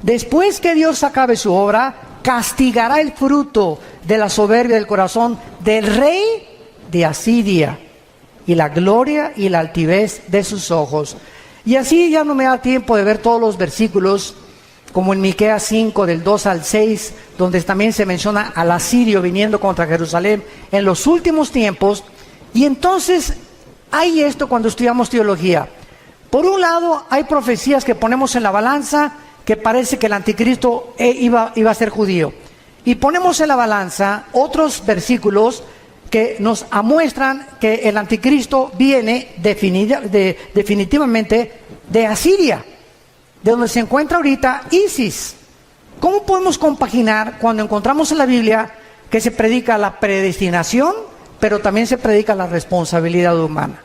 Después que Dios acabe su obra, castigará el fruto de la soberbia del corazón del rey de Asiria y la gloria y la altivez de sus ojos. Y así ya no me da tiempo de ver todos los versículos, como en Miqueas 5, del 2 al 6, donde también se menciona al asirio viniendo contra Jerusalén en los últimos tiempos. Y entonces hay esto cuando estudiamos teología. Por un lado, hay profecías que ponemos en la balanza, que parece que el anticristo iba a ser judío. Y ponemos en la balanza otros versículos que nos amuestran que el anticristo viene definitivamente de Asiria, de donde se encuentra ahorita ISIS. ¿Cómo podemos compaginar cuando encontramos en la Biblia que se predica la predestinación, pero también se predica la responsabilidad humana?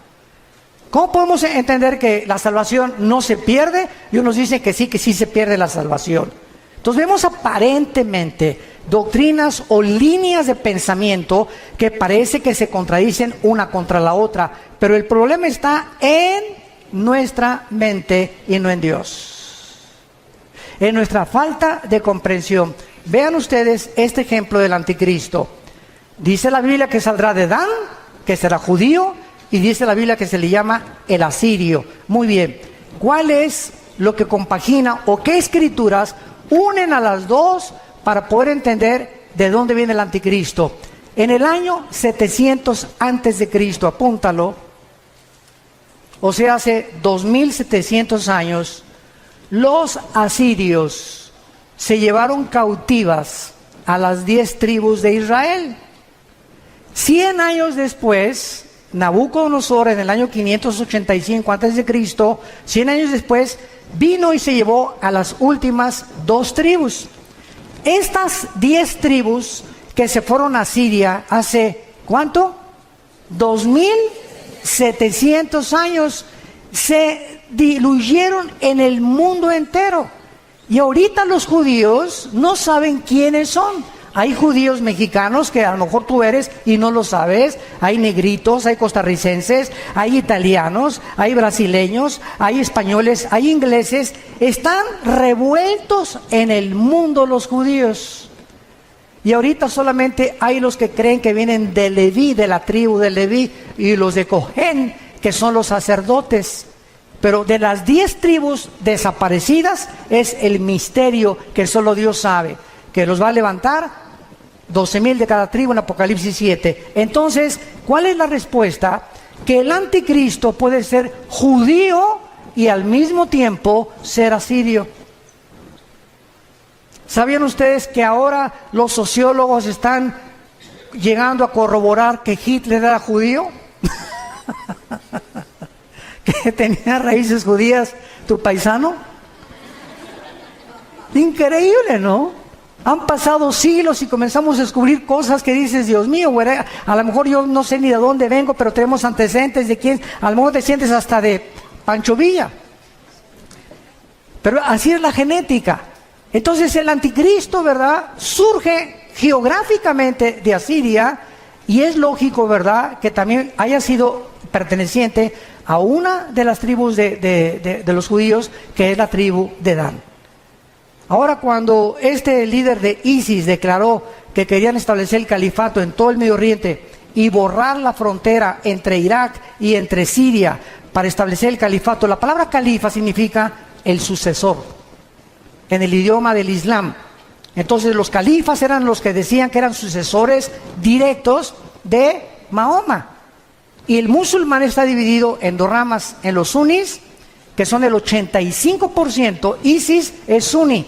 ¿Cómo podemos entender que la salvación no se pierde y unos dicen que sí se pierde la salvación? Entonces vemos aparentemente doctrinas o líneas de pensamiento que parece que se contradicen una contra la otra, pero el problema está en nuestra mente y no en Dios, en nuestra falta de comprensión. Vean ustedes este ejemplo del anticristo. Dice la Biblia que saldrá de Dan, que será judío, y dice la Biblia que se le llama el asirio. Muy bien, ¿cuál es lo que compagina o qué escrituras unen a las dos para poder entender de dónde viene el anticristo? En el año 700 antes de Cristo, apúntalo, o sea, hace 2700 años, los asirios se llevaron cautivas a las 10 tribus de Israel. 100 años después, Nabucodonosor, en el año 585 antes de Cristo, 100 años después, vino y se llevó a las últimas 2 tribus. Estas 10 tribus que se fueron a Siria hace, ¿cuánto? 2700 años, se diluyeron en el mundo entero. Y ahorita los judíos no saben quiénes son. Hay judíos mexicanos que a lo mejor tú eres y no lo sabes. Hay negritos, hay costarricenses, hay italianos, hay brasileños, hay españoles, hay ingleses. Están revueltos en el mundo los judíos. Y ahorita solamente hay los que creen que vienen de Leví, de la tribu de Leví, y los de Cojén, que son los sacerdotes. Pero de las 10 tribus desaparecidas es el misterio que solo Dios sabe, que los va a levantar 12,000 de cada tribu en Apocalipsis 7. Entonces, ¿cuál es la respuesta? Que el anticristo puede ser judío y al mismo tiempo ser asirio. ¿Sabían ustedes que ahora los sociólogos están llegando a corroborar que Hitler era judío? Que tenía raíces judías, tu paisano. Increíble, ¿no? Han pasado siglos y comenzamos a descubrir cosas que dices, Dios mío, güey, a lo mejor yo no sé ni de dónde vengo, pero tenemos antecedentes de quién, a lo mejor te sientes hasta de Pancho Villa. Pero así es la genética. Entonces el anticristo, ¿verdad?, surge geográficamente de Asiria, y es lógico, ¿verdad?, que también haya sido perteneciente a una de las tribus de los judíos, que es la tribu de Dan. Ahora, cuando este líder de ISIS declaró que querían establecer el califato en todo el Medio Oriente y borrar la frontera entre Irak y entre Siria para establecer el califato, la palabra califa significa el sucesor en el idioma del Islam. Entonces los califas eran los que decían que eran sucesores directos de Mahoma. Y el musulmán está dividido en 2 ramas, en los sunnis, que son el 85%, ISIS es suní,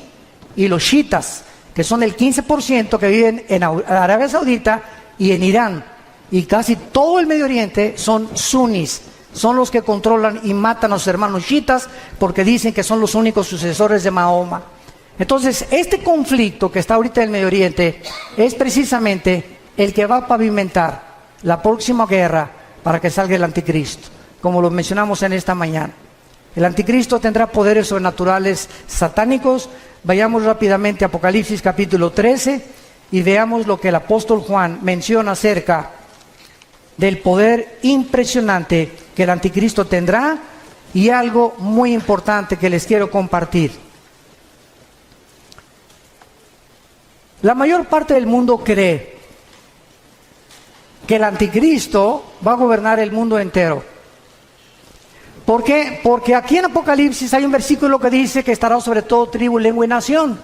y los chiitas, que son el 15% que viven en Arabia Saudita y en Irán. Y casi todo el Medio Oriente son sunnis, son los que controlan y matan a sus hermanos chiitas porque dicen que son los únicos sucesores de Mahoma. Entonces, este conflicto que está ahorita en el Medio Oriente es precisamente el que va a pavimentar la próxima guerra para que salga el anticristo, como lo mencionamos en esta mañana. El anticristo tendrá poderes sobrenaturales satánicos. Vayamos rápidamente a Apocalipsis capítulo 13 y veamos lo que el apóstol Juan menciona acerca del poder impresionante que el anticristo tendrá y algo muy importante que les quiero compartir. La mayor parte del mundo cree que el anticristo va a gobernar el mundo entero. ¿Por qué? Porque aquí en Apocalipsis hay un versículo que dice que estará sobre todo tribu, lengua y nación.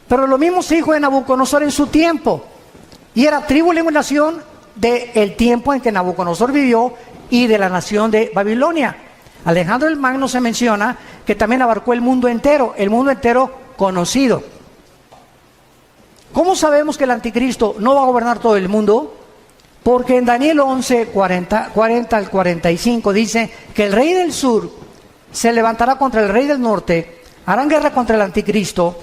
Pero lo mismo se dijo de Nabucodonosor en su tiempo. Y era tribu, lengua y nación del tiempo en que Nabucodonosor vivió y de la nación de Babilonia. Alejandro el Magno se menciona que también abarcó el mundo entero conocido. ¿Cómo sabemos que el anticristo no va a gobernar todo el mundo? Porque en Daniel 11, 40 al 45 dice que el rey del sur se levantará contra el rey del norte, harán guerra contra el anticristo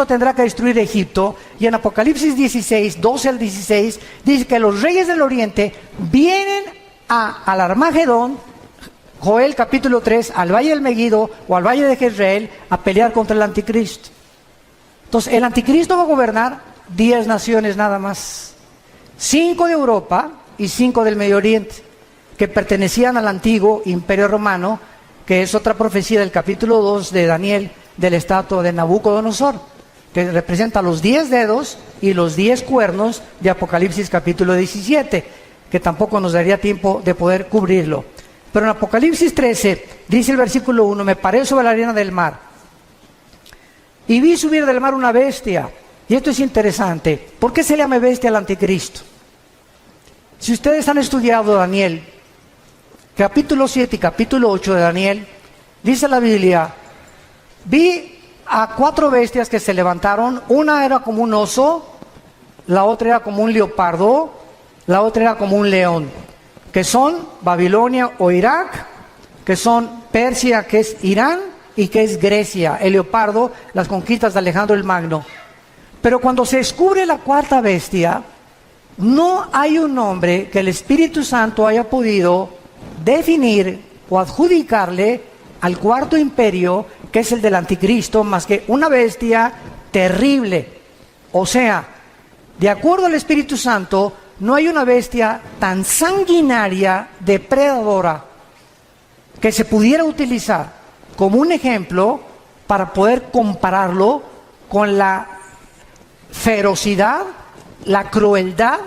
tendrá que destruir Egipto, y en Apocalipsis 16, 12 al 16, dice que los reyes del oriente vienen al Armagedón, Joel capítulo 3, al valle del Megiddo o al valle de Jezreel a pelear contra el anticristo. Entonces el anticristo va a gobernar 10 naciones nada más. 5 de Europa y 5 del Medio Oriente, que pertenecían al antiguo Imperio Romano, que es otra profecía del capítulo 2 de Daniel, del estatua de Nabucodonosor, que representa los 10 dedos y los 10 cuernos de Apocalipsis capítulo 17, que tampoco nos daría tiempo de poder cubrirlo. Pero en Apocalipsis 13, dice el versículo 1, me paré sobre la arena del mar, y vi subir del mar una bestia. Y esto es interesante. ¿Por qué se le llama bestia al anticristo? Si ustedes han estudiado Daniel, capítulo 7 y capítulo 8 de Daniel, dice la Biblia, vi a 4 bestias que se levantaron. Una era como un oso, la otra era como un leopardo, la otra era como un león, que son Babilonia o Irak, que son Persia, que es Irán, y que es Grecia. El leopardo, las conquistas de Alejandro el Magno. Pero cuando se descubre la 4ª bestia, no hay un nombre que el Espíritu Santo haya podido definir o adjudicarle al 4º imperio, que es el del anticristo, más que una bestia terrible. O sea, de acuerdo al Espíritu Santo, no hay una bestia tan sanguinaria, depredadora, que se pudiera utilizar como un ejemplo para poder compararlo con la ferocidad, la crueldad,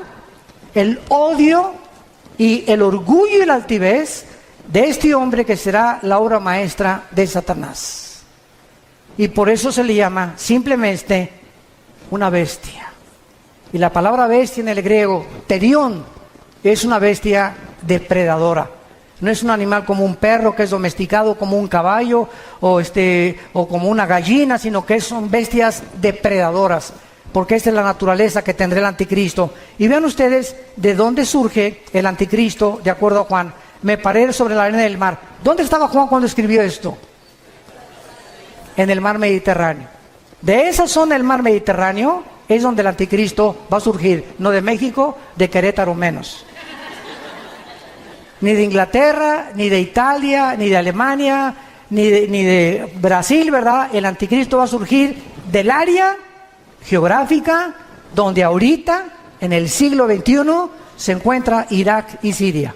el odio y el orgullo y la altivez de este hombre que será la obra maestra de Satanás. Y por eso se le llama simplemente una bestia. Y la palabra bestia en el griego, terión, es una bestia depredadora. No es un animal como un perro que es domesticado, como un caballo o como una gallina, sino que son bestias depredadoras, porque esta es la naturaleza que tendrá el anticristo. Y vean ustedes de dónde surge el anticristo, de acuerdo a Juan. Me paré sobre la arena del mar. ¿Dónde estaba Juan cuando escribió esto? En el mar Mediterráneo. De esa zona del mar Mediterráneo es donde el anticristo va a surgir, no de México, de Querétaro menos. Ni de Inglaterra, ni de Italia, ni de Alemania, ni de Brasil, ¿verdad? El anticristo va a surgir del área geográfica donde ahorita, en el siglo XXI, se encuentra Irak y Siria.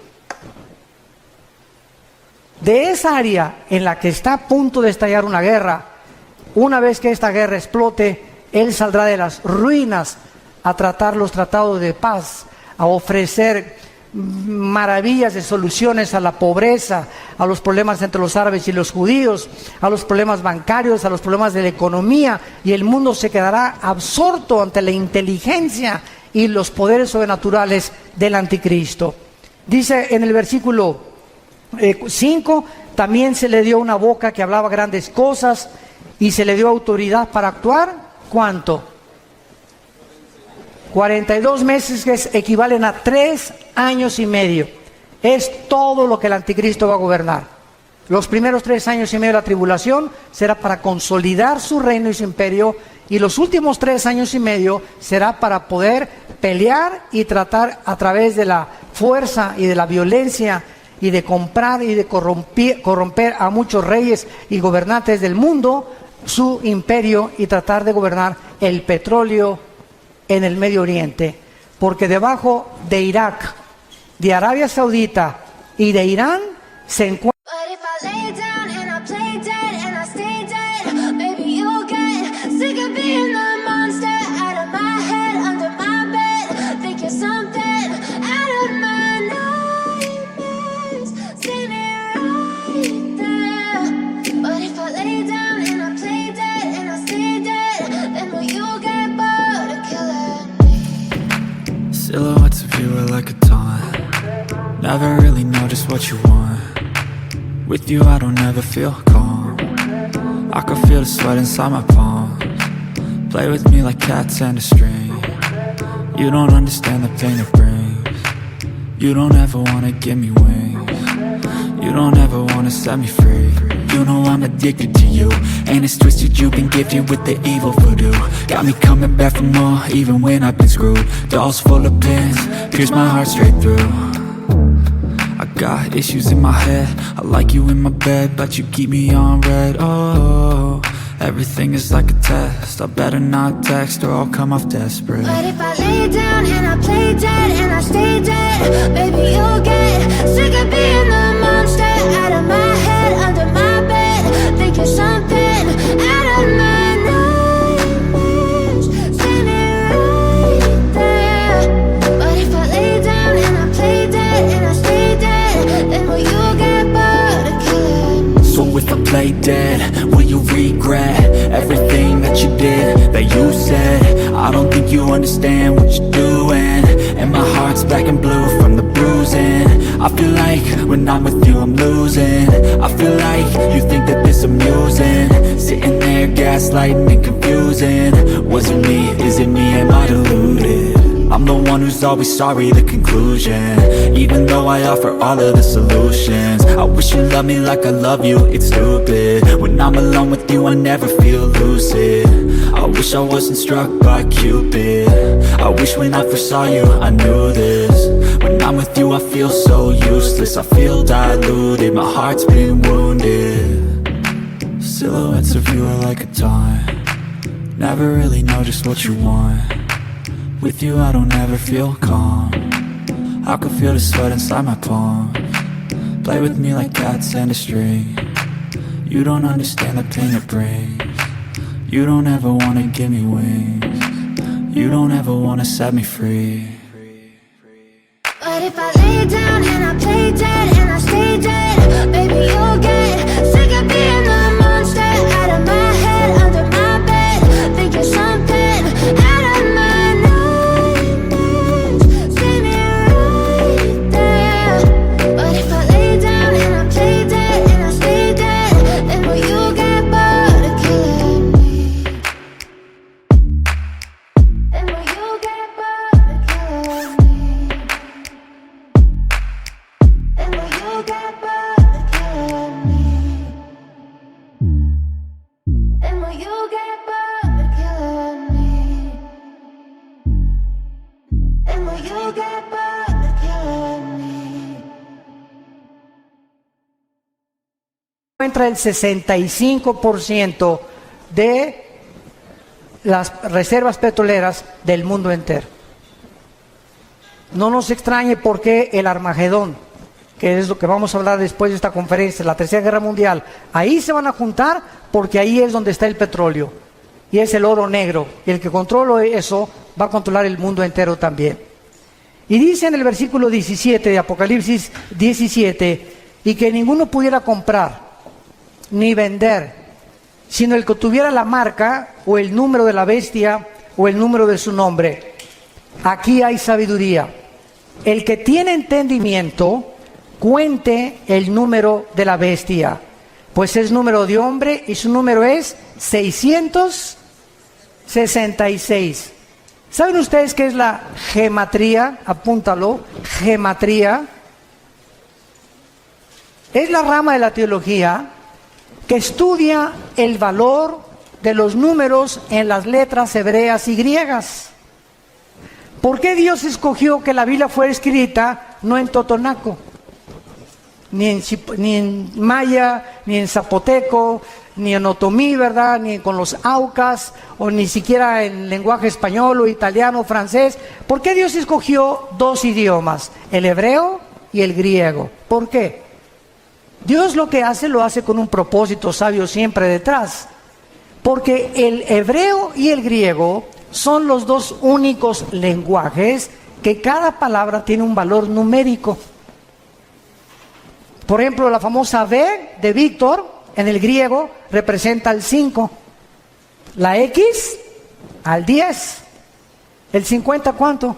De esa área en la que está a punto de estallar una guerra, una vez que esta guerra explote, él saldrá de las ruinas a tratar los tratados de paz, a ofrecer maravillas de soluciones a la pobreza, a los problemas entre los árabes y los judíos, a los problemas bancarios, a los problemas de la economía, y el mundo se quedará absorto ante la inteligencia y los poderes sobrenaturales del anticristo. Dice en el versículo 5, también se le dio una boca que hablaba grandes cosas y se le dio autoridad para actuar. ¿Cuánto? 42 meses, que equivalen a 3 años y medio. Es todo lo que el anticristo va a gobernar. Los primeros 3 años y medio de la tribulación será para consolidar su reino y su imperio, y los últimos 3 años y medio será para poder pelear y tratar a través de la fuerza y de la violencia y de comprar y de corromper a muchos reyes y gobernantes del mundo su imperio, y tratar de gobernar el petróleo en el Medio Oriente, porque debajo de Irak, de Arabia Saudita y de Irán se encuentra Never really know just what you want. With you I don't ever feel calm. I can feel the sweat inside my palms. Play with me like cats and a string. You don't understand the pain it brings. You don't ever wanna give me wings. You don't ever wanna set me free. You know I'm addicted to you, and it's twisted, you've been gifted with the evil voodoo. Got me coming back for more, even when I've been screwed. Dolls full of pins, pierce my heart straight through. I got issues in my head, I like you in my bed, but you keep me on red. Oh, everything is like a test, I better not text or I'll come off desperate. But if I lay down and I play dead and I stay dead, baby you'll get sick of being the monster out of my head, under my bed, thinking something out of my nightmares, standing right there. But if I lay down and I play dead and I stay dead, then will you get bored of killing me? So if I play dead, will you regret everything that you did, that you said? I don't think you understand what you're doing, and my heart's black and blue from the bruising. I feel like when I'm with you I'm losing. I feel like you think that this amusing, sitting there gaslighting and confusing. Was it me? Is it me? Am I deluded? I'm the one who's always sorry, the conclusion, even though I offer all of the solutions. I wish you loved me like I love you, it's stupid. When I'm alone with you I never feel lucid. I wish I wasn't struck by Cupid. I wish when I first saw you I knew this. When I'm with you I feel so useless, I feel diluted, my heart's been wounded. Silhouettes of you are like a taunt. Never really know just what you want. With you I don't ever feel calm. I can feel the sweat inside my palms. Play with me like cats and a string. You don't understand the pain it brings. You don't ever wanna give me wings. You don't ever wanna set me free. But if I lay down and I play dead and I stay dead, baby you'll get sick of being the monster out of my head, under my bed, thinking something out of my nightmares, standing right there. But if I lay down and I play dead and I stay dead, then will you get bored of killing me? Then will you get bored of killing me? And will you get bored of killing me? And will you get bored of killing me? And will you get bored of killing me? Encuentra el 65% de las reservas petroleras del mundo entero. No nos extrañe por qué el Armagedón, que es lo que vamos a hablar después de esta conferencia, la Tercera Guerra Mundial, ahí se van a juntar porque ahí es donde está el petróleo y es el oro negro, y el que controla eso va a controlar el mundo entero también. Y dice en el versículo 17 de Apocalipsis 17, y que ninguno pudiera comprar ni vender, sino el que tuviera la marca o el número de la bestia o el número de su nombre. Aquí hay sabiduría. El que tiene entendimiento, cuente el número de la bestia, pues es número de hombre y su número es 666. ¿Saben ustedes qué es la gematría? Apúntalo, gematría. Es la rama de la teología que estudia el valor de los números en las letras hebreas y griegas. ¿Por qué Dios escogió que la Biblia fuera escrita no en totonaco, ni en maya, ni en zapoteco, ni en otomí, ¿verdad? Ni con los aucas, o ni siquiera en lenguaje español o italiano o francés? ¿Por qué Dios escogió dos idiomas, el hebreo y el griego? ¿Por qué? Dios lo que hace, lo hace con un propósito sabio siempre detrás. Porque el hebreo y el griego son los dos únicos lenguajes que cada palabra tiene un valor numérico. Por ejemplo, la famosa V de Víctor en el griego representa el 5, la X al 10, el 50 ¿cuánto?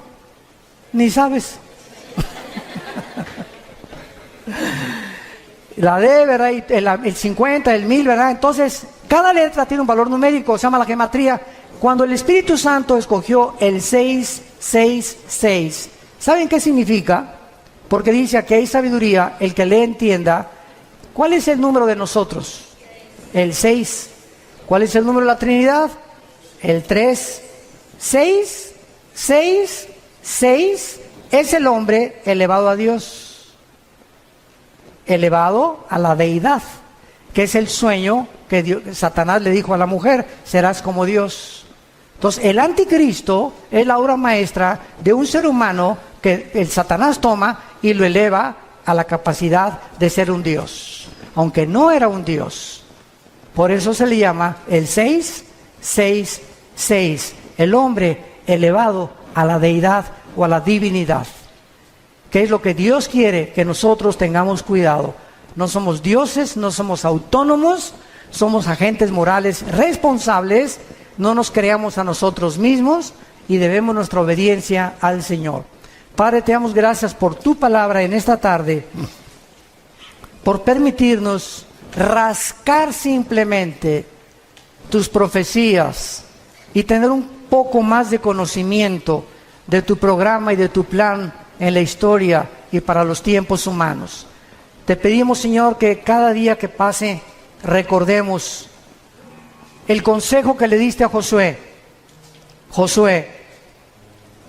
Ni sabes. la D, ¿verdad? Y el 50, el 1000, ¿verdad? Entonces, cada letra tiene un valor numérico, se llama la gematría. Cuando el Espíritu Santo escogió el 666, ¿saben qué significa? Porque dice aquí hay sabiduría, el que le entienda. ¿Cuál es el número de nosotros? El 6. ¿Cuál es el número de la Trinidad? El 3. 6, 6, 6 es el hombre elevado a Dios, elevado a la deidad, que es el sueño que Satanás le dijo a la mujer: serás como Dios. Entonces, el anticristo es la obra maestra de un ser humano que el Satanás toma y lo eleva a la capacidad de ser un Dios, aunque no era un Dios. Por eso se le llama el 666, el hombre elevado a la deidad o a la divinidad. ¿Qué es lo que Dios quiere? Que nosotros tengamos cuidado. No somos dioses, no somos autónomos, somos agentes morales responsables, no nos creamos a nosotros mismos y debemos nuestra obediencia al Señor. Padre, te damos gracias por tu palabra en esta tarde, por permitirnos rascar simplemente tus profecías y tener un poco más de conocimiento de tu programa y de tu plan en la historia y para los tiempos humanos. Te pedimos, Señor, que cada día que pase recordemos el consejo que le diste a Josué. Josué,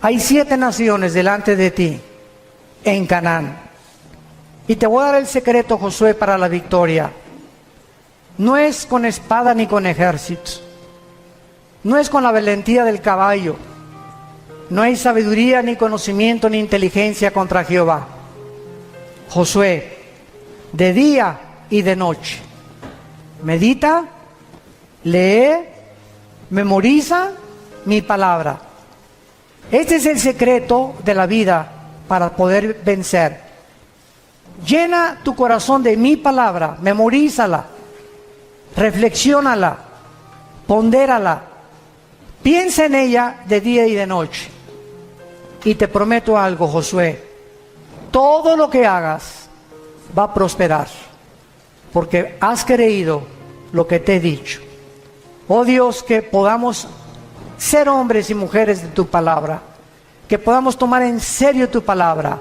hay 7 naciones delante de ti en Canaán, y te voy a dar el secreto, Josué, para la victoria. No es con espada ni con ejército, no es con la valentía del caballo, no hay sabiduría ni conocimiento ni inteligencia contra Jehová. Josué, de día y de noche, medita, lee, memoriza mi palabra. Este es el secreto de la vida para poder vencer. Llena tu corazón de mi palabra, memorízala, reflexiónala, pondérala, piensa en ella de día y de noche. Y te prometo algo, Josué, todo lo que hagas va a prosperar, porque has creído lo que te he dicho. Oh Dios, que podamos ser hombres y mujeres de tu palabra, que podamos tomar en serio tu palabra,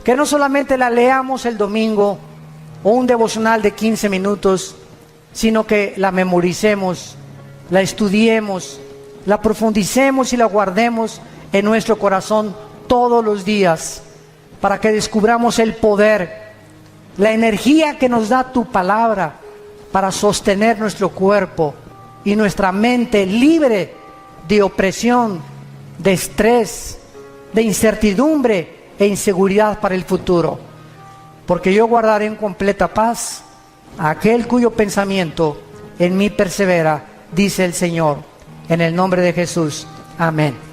que no solamente la leamos el domingo o un devocional de 15 minutos, sino que la memoricemos, la estudiemos, la profundicemos y la guardemos en nuestro corazón todos los días, para que descubramos el poder, la energía que nos da tu palabra para sostener nuestro cuerpo y nuestra mente libre de opresión, de estrés, de incertidumbre e inseguridad para el futuro. Porque yo guardaré en completa paz a aquel cuyo pensamiento en mí persevera, dice el Señor. En el nombre de Jesús. Amén.